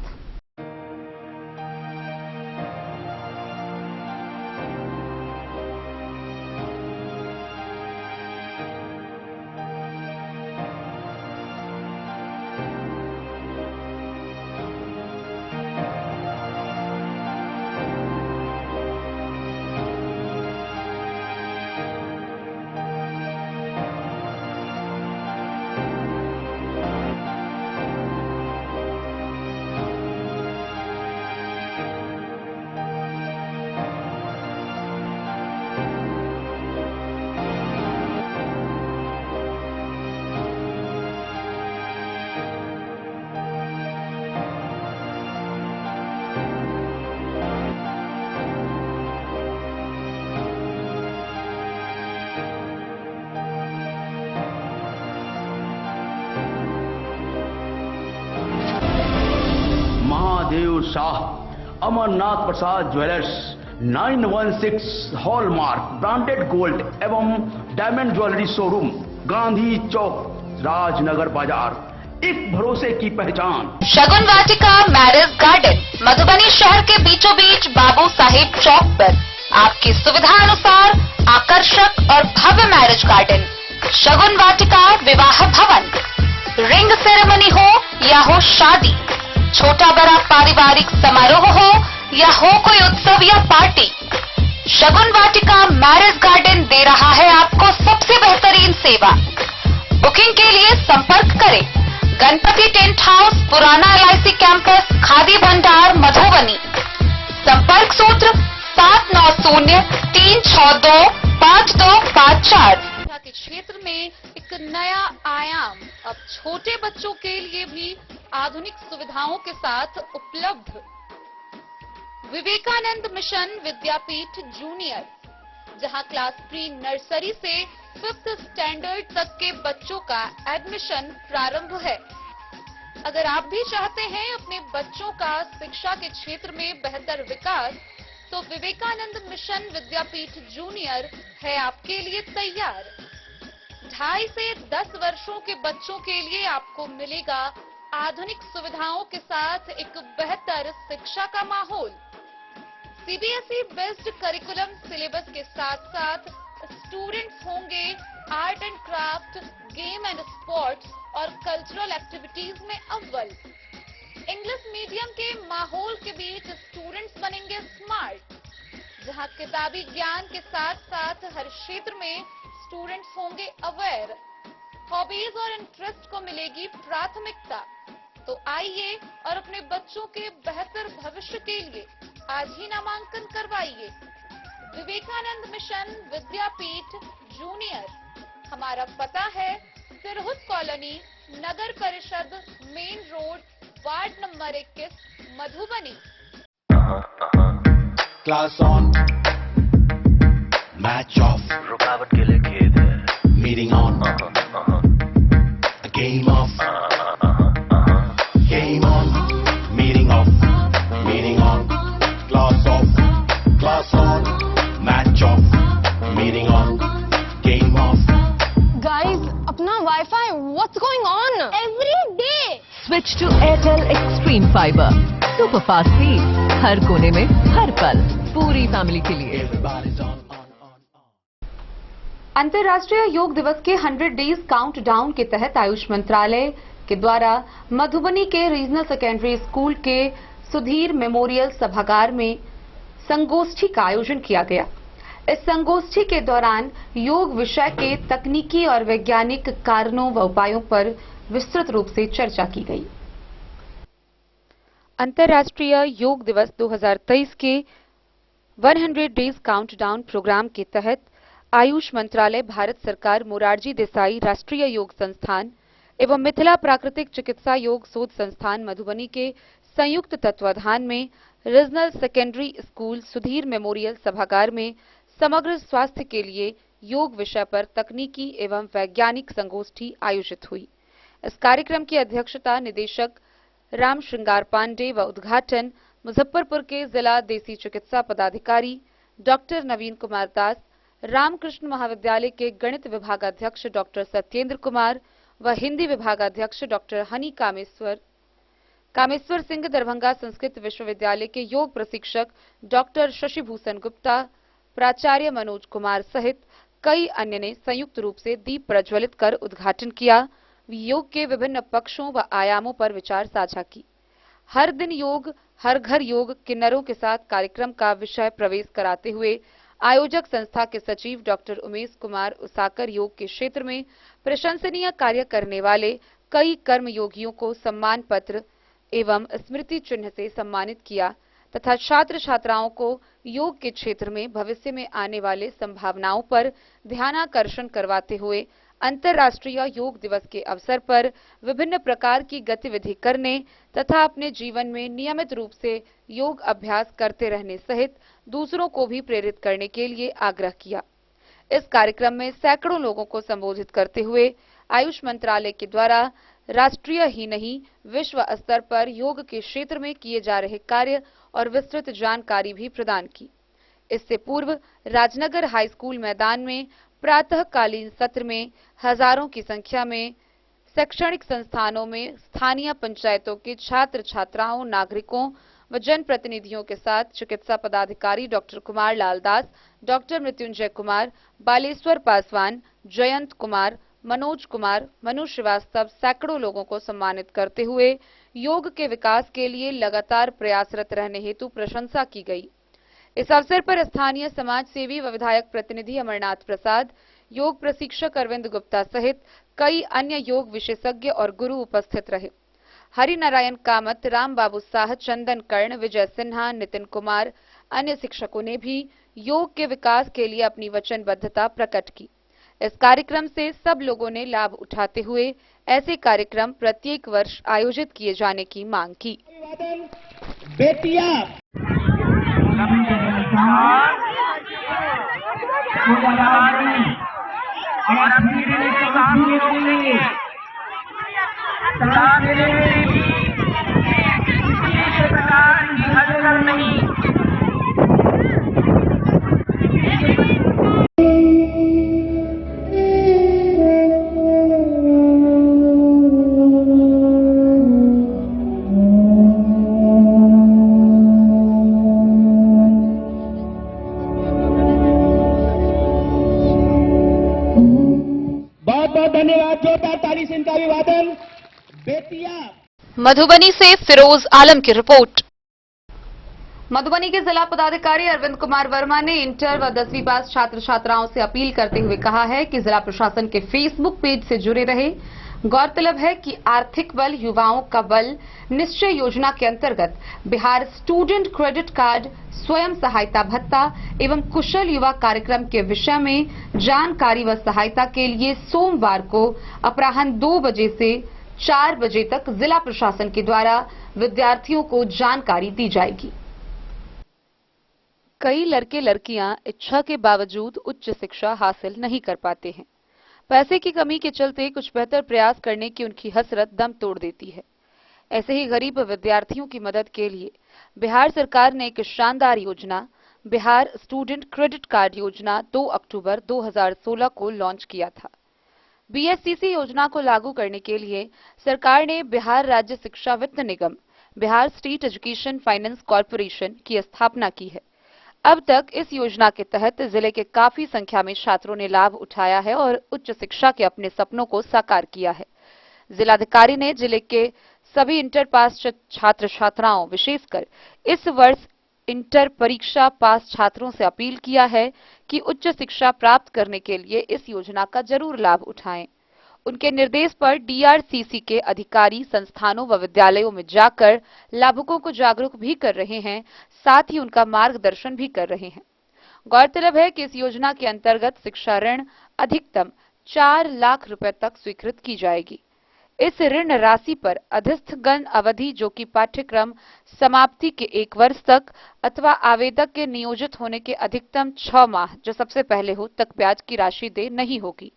महादेव शाह अमरनाथ प्रसाद ज्वेलर्स 916 हॉलमार्क ब्रांडेड गोल्ड एवं डायमंड ज्वेलरी शोरूम, गांधी चौक, राजनगर बाजार, एक भरोसे की पहचान। शगुन वाटिका मैरिज गार्डन मधुबनी शहर के बीचों बीच बाबू साहेब चौक पर आपकी सुविधा अनुसार आकर्षक और भव्य मैरिज गार्डन। शगुन वाटिका विवाह भवन, रिंग सेरेमनी हो या हो शादी, छोटा बड़ा पारिवारिक समारोह हो या हो कोई उत्सव या पार्टी, शगुन वाटिका मैरिज गार्डन दे रहा है आपको सबसे बेहतरीन सेवा। बुकिंग के लिए संपर्क करें गणपति टेंट हाउस, पुराना LIC कैंपस, खादी भंडार, मधुबनी। संपर्क सूत्र 7903625254। के क्षेत्र में एक नया आयाम अब छोटे बच्चों के लिए भी आधुनिक सुविधाओं के साथ उपलब्ध। विवेकानंद मिशन विद्यापीठ जूनियर, जहां क्लास प्री नर्सरी से 5th स्टैंडर्ड तक के बच्चों का एडमिशन प्रारंभ है। अगर आप भी चाहते हैं अपने बच्चों का शिक्षा के क्षेत्र में बेहतर विकास, तो विवेकानंद मिशन विद्यापीठ जूनियर है आपके लिए तैयार। 2.5 से 10 वर्षों के बच्चों के लिए आपको मिलेगा आधुनिक सुविधाओं के साथ एक बेहतर शिक्षा का माहौल। सीबीएसई बेस्ड करिकुलम सिलेबस के साथ साथ स्टूडेंट्स होंगे art and craft, game and sports और कल्चरल एक्टिविटीज में अव्वल। इंग्लिश मीडियम के माहौल के बीच स्टूडेंट्स बनेंगे स्मार्ट, जहां किताबी ज्ञान के साथ साथ हर क्षेत्र में स्टूडेंट्स होंगे अवेयर। हॉबीज और इंटरेस्ट को मिलेगी प्राथमिकता। तो आइए और अपने बच्चों के बेहतर भविष्य के लिए आज ही नामांकन करवाइए। विवेकानंद मिशन विद्यापीठ जूनियर। हमारा पता है सिरहुत कॉलोनी, नगर परिषद, main road, ward number 21, Madhubani. Class on, match of, रुकावट के लिए खेद है, meeting on, game of, game on, meeting of, meeting on, class of, class on, match of, meeting on, game of. Guys, अपना wifi, what's going on? Every day. Switch to Airtel Extreme Fiber. Super fast speed, हर कोने में, हर पल, पूरी फैमिली के लिए। अंतर्राष्ट्रीय योग दिवस के 100 डेज काउंटडाउन के तहत आयुष मंत्रालय के द्वारा मधुबनी के रीजनल सेकेंडरी स्कूल के सुधीर मेमोरियल सभागार में संगोष्ठी का आयोजन किया गया। इस संगोष्ठी के दौरान योग विषय के तकनीकी और वैज्ञानिक कारणों व उपायों पर विस्तृत रूप से चर्चा की गई। अंतर्राष्ट्रीय योग दिवस 2023 के 100 डेज काउंटडाउन प्रोग्राम के तहत आयुष मंत्रालय, भारत सरकार, मोरारजी देसाई राष्ट्रीय योग संस्थान एवं मिथिला प्राकृतिक चिकित्सा योग शोध संस्थान मधुबनी के संयुक्त तत्वाधान में regional secondary school Sudhir memorial सभागार में समग्र स्वास्थ्य के लिए योग विषय पर तकनीकी एवं वैज्ञानिक संगोष्ठी आयोजित हुई। इस कार्यक्रम की अध्यक्षता निदेशक राम श्रृंगार पांडे व उद्घाटन मुजफ्फरपुर के जिला देसी चिकित्सा पदाधिकारी डॉक्टर नवीन कुमार दास, रामकृष्ण महाविद्यालय के गणित विभागाध्यक्ष डॉक्टर सत्येंद्र कुमार व हिंदी विभागाध्यक्ष डॉक्टर हनी कामेश्वर सिंह, दरभंगा संस्कृत विश्वविद्यालय के योग प्रशिक्षक डॉक्टर शशिभूषण गुप्ता, प्राचार्य मनोज कुमार सहित कई अन्य ने संयुक्त रूप से दीप प्रज्वलित कर उद्घाटन किया। योग के विभिन्न पक्षों व आयामों पर विचार साझा की। हर दिन योग, हर घर योग किन्नरों के साथ कार्यक्रम का विषय प्रवेश कराते हुए आयोजक संस्था के सचिव डॉक्टर उमेश कुमार उसाकर योग के क्षेत्र में प्रशंसनीय कार्य करने वाले कई कर्मयोगियों को सम्मान पत्र एवं स्मृति चिन्ह से सम्मानित किया तथा छात्र छात्राओं को योग के क्षेत्र में भविष्य में आने वाले संभावनाओं पर ध्यानाकर्षण करवाते हुए अंतर्राष्ट्रीय योग दिवस के अवसर पर विभिन्न प्रकार की गतिविधि करने तथा अपने जीवन में नियमित रूप से योग अभ्यास करते रहने सहित दूसरों को भी प्रेरित करने के लिए आग्रह किया। इस कार्यक्रम में सैकड़ों लोगों को संबोधित करते हुए आयुष मंत्रालय के द्वारा राष्ट्रीय ही नहीं विश्व स्तर पर योग के क्षेत्र में किए जा रहे कार्य और विस्तृत जानकारी भी प्रदान की। इससे पूर्व राजनगर हाई स्कूल मैदान में प्रातःकालीन सत्र में हजारों की संख्या में शैक्षणिक संस्थानों में स्थानीय पंचायतों के छात्र छात्राओं, नागरिकों व जनप्रतिनिधियों के साथ चिकित्सा पदाधिकारी डॉक्टर कुमार लाल दास, डॉक्टर मृत्युंजय कुमार, बालेश्वर पासवान, जयंत कुमार, मनोज कुमार, मनु श्रीवास्तव सैकड़ों लोगों को सम्मानित करते हुए योग के विकास के लिए लगातार प्रयासरत रहने हेतु प्रशंसा की गई। इस अवसर पर स्थानीय समाज सेवी व विधायक प्रतिनिधि अमरनाथ प्रसाद, योग प्रशिक्षक अरविंद गुप्ता सहित कई अन्य योग विशेषज्ञ और गुरु उपस्थित रहे। हरिनारायण कामत, राम बाबू साह, चंदन कर्ण, विजय सिन्हा, नितिन कुमार, अन्य शिक्षकों ने भी योग के विकास के लिए अपनी वचनबद्धता प्रकट की। इस कार्यक्रम से सब लोगों ने लाभ उठाते हुए ऐसे कार्यक्रम प्रत्येक वर्ष आयोजित किए जाने की मांग की। मधुबनी से फिरोज आलम की रिपोर्ट। मधुबनी के जिला पदाधिकारी अरविंद कुमार वर्मा ने इंटर व 10वीं पास छात्र छात्राओं से अपील करते हुए कहा है कि जिला प्रशासन के फेसबुक पेज से जुड़े रहे। गौरतलब है कि आर्थिक बल युवाओं का बल निश्चय योजना के अंतर्गत बिहार स्टूडेंट क्रेडिट कार्ड, स्वयं सहायता भत्ता एवं कुशल युवा कार्यक्रम के विषय में जानकारी व सहायता के लिए सोमवार को अपराह्न 2 बजे से 4 बजे तक जिला प्रशासन के द्वारा विद्यार्थियों को जानकारी दी जाएगी। कई लड़के लड़कियां इच्छा के बावजूद उच्च शिक्षा हासिल नहीं कर पाते हैं। पैसे की कमी के चलते कुछ बेहतर प्रयास करने की उनकी हसरत दम तोड़ देती है। ऐसे ही गरीब विद्यार्थियों की मदद के लिए बिहार सरकार ने एक शानदार योजना बिहार स्टूडेंट क्रेडिट कार्ड योजना 2 अक्टूबर 2016 को लॉन्च किया था। बीएससीसी योजना को लागू करने के लिए सरकार ने बिहार राज्य शिक्षा वित्त निगम, Bihar state education finance corporation की स्थापना की है। अब तक इस योजना के तहत जिले के काफी संख्या में छात्रों ने लाभ उठाया है और उच्च शिक्षा के अपने सपनों को साकार किया है। जिलाधिकारी ने जिले के सभी इंटर पास छात्र छात्राओं, विशेषकर इस वर्ष इंटर परीक्षा पास छात्रों से अपील किया है कि उच्च शिक्षा प्राप्त करने के लिए इस योजना का जरूर लाभ उठाएं। उनके निर्देश पर डीआरसीसी के अधिकारी संस्थानों व विद्यालयों में जाकर लाभुकों को जागरूक भी कर रहे हैं, साथ ही उनका मार्गदर्शन भी कर रहे हैं। गौरतलब है कि इस योजना के अंतर्गत शिक्षा ऋण अधिकतम 4 लाख रुपए तक स्वीकृत की जाएगी। इस ऋण राशि पर अध्यस्थगण अवधि, जो कि पाठ्यक्रम समाप्ति के 1 वर्ष तक अथवा आवेदक के नियोजित होने के अधिकतम 6 माह, जो सबसे पहले हो, तक ब्याज की राशि दे नहीं होगी।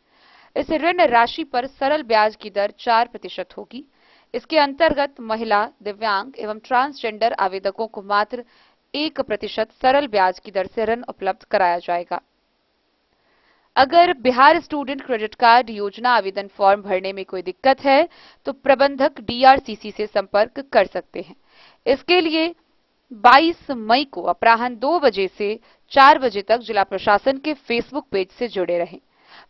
इस ऋण राशि पर सरल ब्याज की दर 4% होगी। इसके अंतर्गत महिला, दिव्यांग एवं ट्रांसजेंडर आवेदकों को मात्र 1% सरल ब्याज की दर से ऋण उपलब्ध कराया जाएगा। अगर बिहार स्टूडेंट क्रेडिट कार्ड योजना आवेदन फॉर्म भरने में कोई दिक्कत है तो प्रबंधक डीआरसीसी से संपर्क कर सकते हैं। इसके लिए 22 मई को अपराह्न 2 बजे से 4 बजे तक जिला प्रशासन के फेसबुक पेज से जुड़े रहें।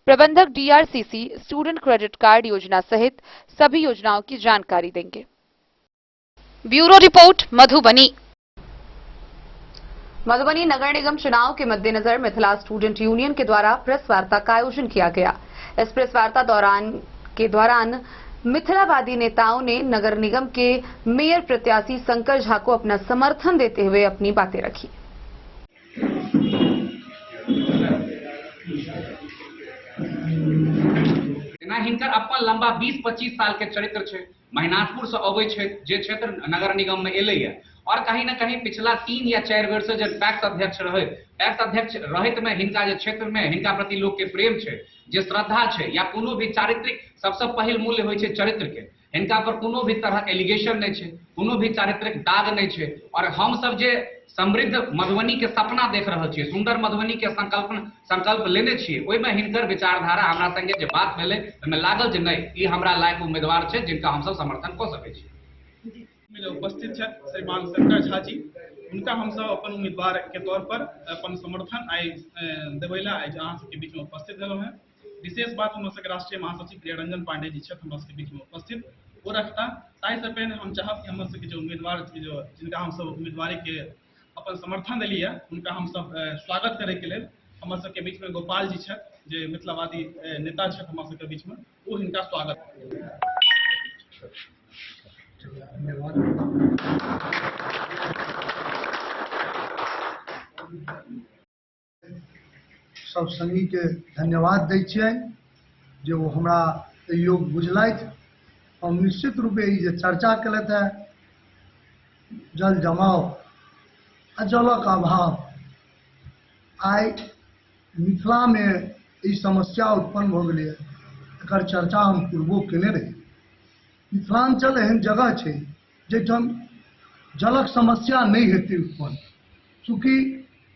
प्रबंधक डीआरसीसी स्टूडेंट क्रेडिट कार्ड योजना सहित सभी योजनाओं की जानकारी देंगे। Bureau report, Madhubani. मधुबनी नगर निगम चुनाव के मद्देनजर मिथिला स्टूडेंट यूनियन के द्वारा प्रेस वार्ता का आयोजन किया गया। इस प्रेस वार्ता के दौरान मिथिलावादी नेताओं ने नगर निगम के मेयर प्रत्याशी शंकर झा को अपना समर्थन देते हुए अपनी बातें रखी। हिनकर अपन लंबा 20-25 साल के चरित्र छे। महिनाथपुर से अबै छे, जे क्षेत्र नगर निगम में एले है, और कहीं न कहीं पिछला 3 या 4 वर्ष से जब पैक्स अध्यक्ष रहे, पैक्स अध्यक्ष रहित में हिनका जे क्षेत्र में हिनका प्रति लोग के प्रेम छे, जे श्रद्धा छे, या कोनो भी चारित्रिक सबसे पहिल मूल्य होय छे चरित्र के। हिनका पर कोनो भी तरह के एलिगेशन नहीं छे, कोनो भी चारित्रिक दाग नहीं छे, और हम सब जे समृद्ध मधुबनी के सपना देख रहे छियै, सुंदर मधुबनी के संकल्प लेने छियै, ओहि में हिनकर विचारधारा हमरा संगे जे बात भेलै, ओहि में लागल जे नहीं, ई हमरा लायक उम्मीदवार छे जिनका हम सब समर्थन क सकै छी। उपस्थित है श्रीमान शंकर झा जी, उनका हम सब अपन उम्मीदवार के तौर पर अपन समर्थन आइ देवेला आज अहाँ सबके बीच में उपस्थित भेलो हैं। विशेष बात हम सबके राष्ट्रीय महासचिव प्रियरंजन पांडे जी छथि हम सबके बीच में उपस्थित, वो रखता ताहि से पहले हम चाहब कि हम सबके जो उम्मीदवार जिनका हम सब उम्मीदवारी के अपन समर्थन दिलिए, उनका हम सब स्वागत करे के लिए हम सबके बीच में गोपाल जी छथि, जे मिथिलावादी नेता छथि हम सबके बीच में, वो हिनका स्वागत। सब संगी के धन्यवाद दै छियनि जे वो हमरा योग बुझलथि। हम निश्चित रूपे ई जे चर्चा केलथि है जल जमाव आ जलक अभाव, आइ मिथिला में ई समस्या उत्पन्न हो गई, एकर चर्चा हम पूर्वो केने रही। मिथिलांचल एहन जगह है जैठाम जलक समस्या नहीं हेतै उत्पन्न, चूँकि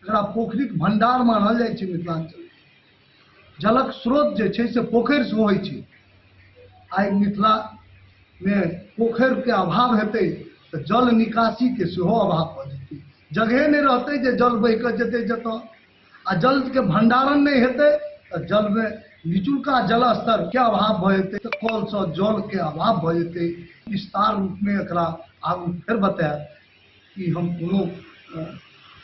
एकरा पोखरिक भंडार मानल जाइ छै। मिथिलांचल जलक स्रोत जे छै से पोखरि से होइ छै। आइ मिथिला में पोखरि के अभाव हेतै तो जल निकासी के सेहो अभाव भऽ जेतै। जगह नहीं रहते जे जल बहि के जेतै जतऽ, आ जल के भंडारण नहीं हेतै तो जल में निचुलका जल स्तर के अभाव भ जेतै तो कौन सा जल के अभाव भ जेतै विस्तार रूप में एकरा आगू फेर बताएब कि हम कोनो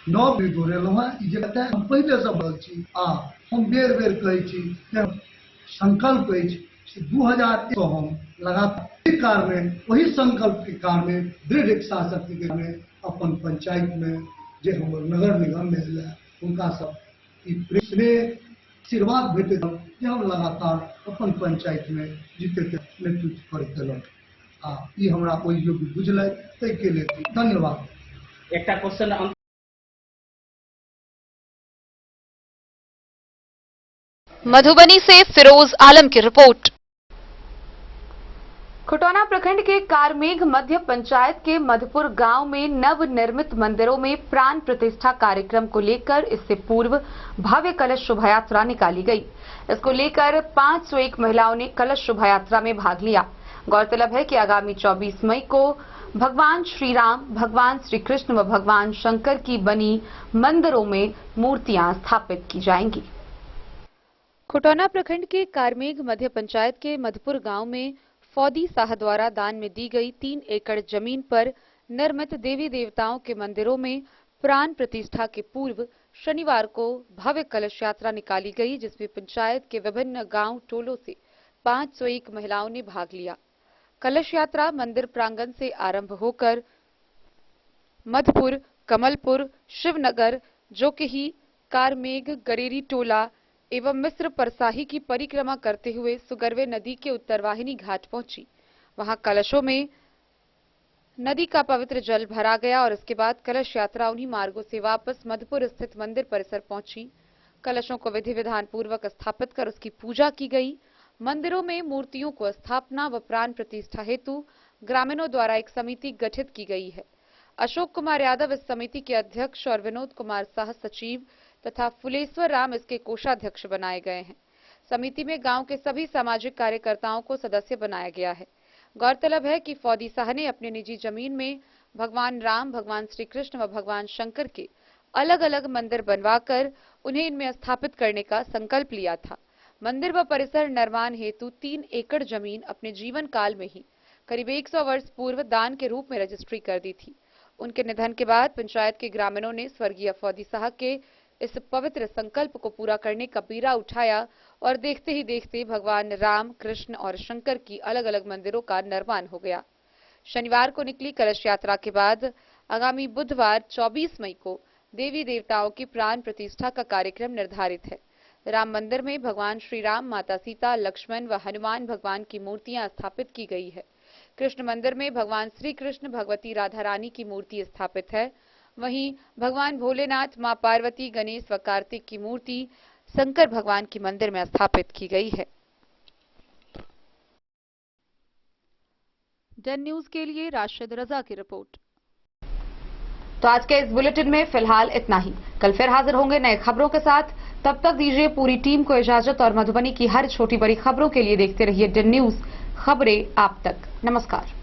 नव भी दोहरेलहुँ हैं ई जे बताएब हम पहले से बोल छी आ हम बेर बेर कहै छी जे संकल्प अछि 2001 को हम लगातार कार में वही संकल्प के कार में दृढ़ इच्छा शक्ति के में अपन पंचायत में जे हमर नगर निगम में उनका सब ई प्रेम आशीर्वाद भेटे जे हम लगातार अपन पंचायत में जीते के नेतृत्व करैत गेलहुँ आ ई हमरा ओहि योग्य बुझलै ताहि के लेल धन्यवाद। एक क्वेश्चन मधुबनी से फिरोज आलम की रिपोर्ट। खुटौना प्रखंड के कारमेघ मध्य पंचायत के मधुपुर गांव में नव निर्मित मंदिरों में प्राण प्रतिष्ठा कार्यक्रम को लेकर इससे पूर्व भव्य कलश शोभा यात्रा निकाली गई। इसको लेकर 501 महिलाओं ने कलश शोभा यात्रा में भाग लिया। गौरतलब है कि आगामी 24 मई को भगवान श्री राम, भगवान श्री कृष्ण व भगवान शंकर की बनी मंदिरों में मूर्तियां स्थापित की जाएंगी। खुटौना प्रखंड के कारमेघ मध्य पंचायत के मधुपुर गांव में फौदी शाह द्वारा दान में दी गई 3 एकड़ जमीन पर निर्मित देवी देवताओं के मंदिरों में प्राण प्रतिष्ठा के पूर्व शनिवार को भव्य कलश यात्रा निकाली गई, जिसमें पंचायत के विभिन्न गांव टोलों से 501 महिलाओं ने भाग लिया। कलश यात्रा मंदिर प्रांगण से आरंभ होकर मधुपुर, कमलपुर, शिवनगर, जोकेही, कारमेघ, गरेरी टोला एवं मिस्र परसाही की परिक्रमा करते हुए सुगरवे नदी के उत्तरवाहिनी घाट पहुंची। वहां कलशों में नदी का पवित्र जल भरा गया और इसके बाद कलश यात्रा उन्हीं मार्गों से वापस मधुपुर स्थित मंदिर परिसर पहुंची। कलशों को विधि विधान पूर्वक स्थापित कर उसकी पूजा की गई। मंदिरों में मूर्तियों को स्थापना व प्राण प्रतिष्ठा हेतु ग्रामीणों द्वारा एक समिति गठित की गई है। अशोक कुमार यादव इस समिति के अध्यक्ष और विनोद कुमार शाह सचिव तथा फुलेश्वर राम इसके कोषाध्यक्ष बनाए गए हैं। समिति में गांव के सभी सामाजिक कार्यकर्ताओं को सदस्य बनाया गया है। गौरतलब है कि फौदी शाह ने अपनी निजी जमीन में भगवान राम, भगवान श्री कृष्ण व भगवान शंकर के अलग अलग मंदिर बनवाकर उन्हें इनमें स्थापित करने का संकल्प लिया था। मंदिर व परिसर निर्माण हेतु 3 एकड़ जमीन अपने जीवन काल में ही करीब 100 वर्ष पूर्व दान के रूप में रजिस्ट्री कर दी थी। उनके निधन के बाद पंचायत के ग्रामीणों ने स्वर्गीय फौदी शाह के इस पवित्र संकल्प को पूरा करने का बीड़ा उठाया और देखते ही देखते भगवान राम, कृष्ण और शंकर की अलग अलग मंदिरों का निर्माण हो गया। शनिवार को निकली कलश यात्रा के बाद आगामी बुधवार 24 मई को देवी देवताओं की प्राण प्रतिष्ठा का कार्यक्रम निर्धारित है। राम मंदिर में भगवान श्री राम, माता सीता, लक्ष्मण व हनुमान भगवान की मूर्तियां स्थापित की गई है। कृष्ण मंदिर में भगवान श्री कृष्ण, भगवती राधा रानी की मूर्ति स्थापित है। वहीं भगवान भोलेनाथ, मां पार्वती, गणेश व कार्तिक की मूर्ति शंकर भगवान की मंदिर में स्थापित की गई है। डन न्यूज के लिए राशिद रजा की रिपोर्ट। तो आज के इस बुलेटिन में फिलहाल इतना ही। कल फिर हाजिर होंगे नए खबरों के साथ। तब तक दीजिए पूरी टीम को इजाजत और मधुबनी की हर छोटी बड़ी खबरों के लिए देखते रहिए डन न्यूज, खबरें आप तक। नमस्कार।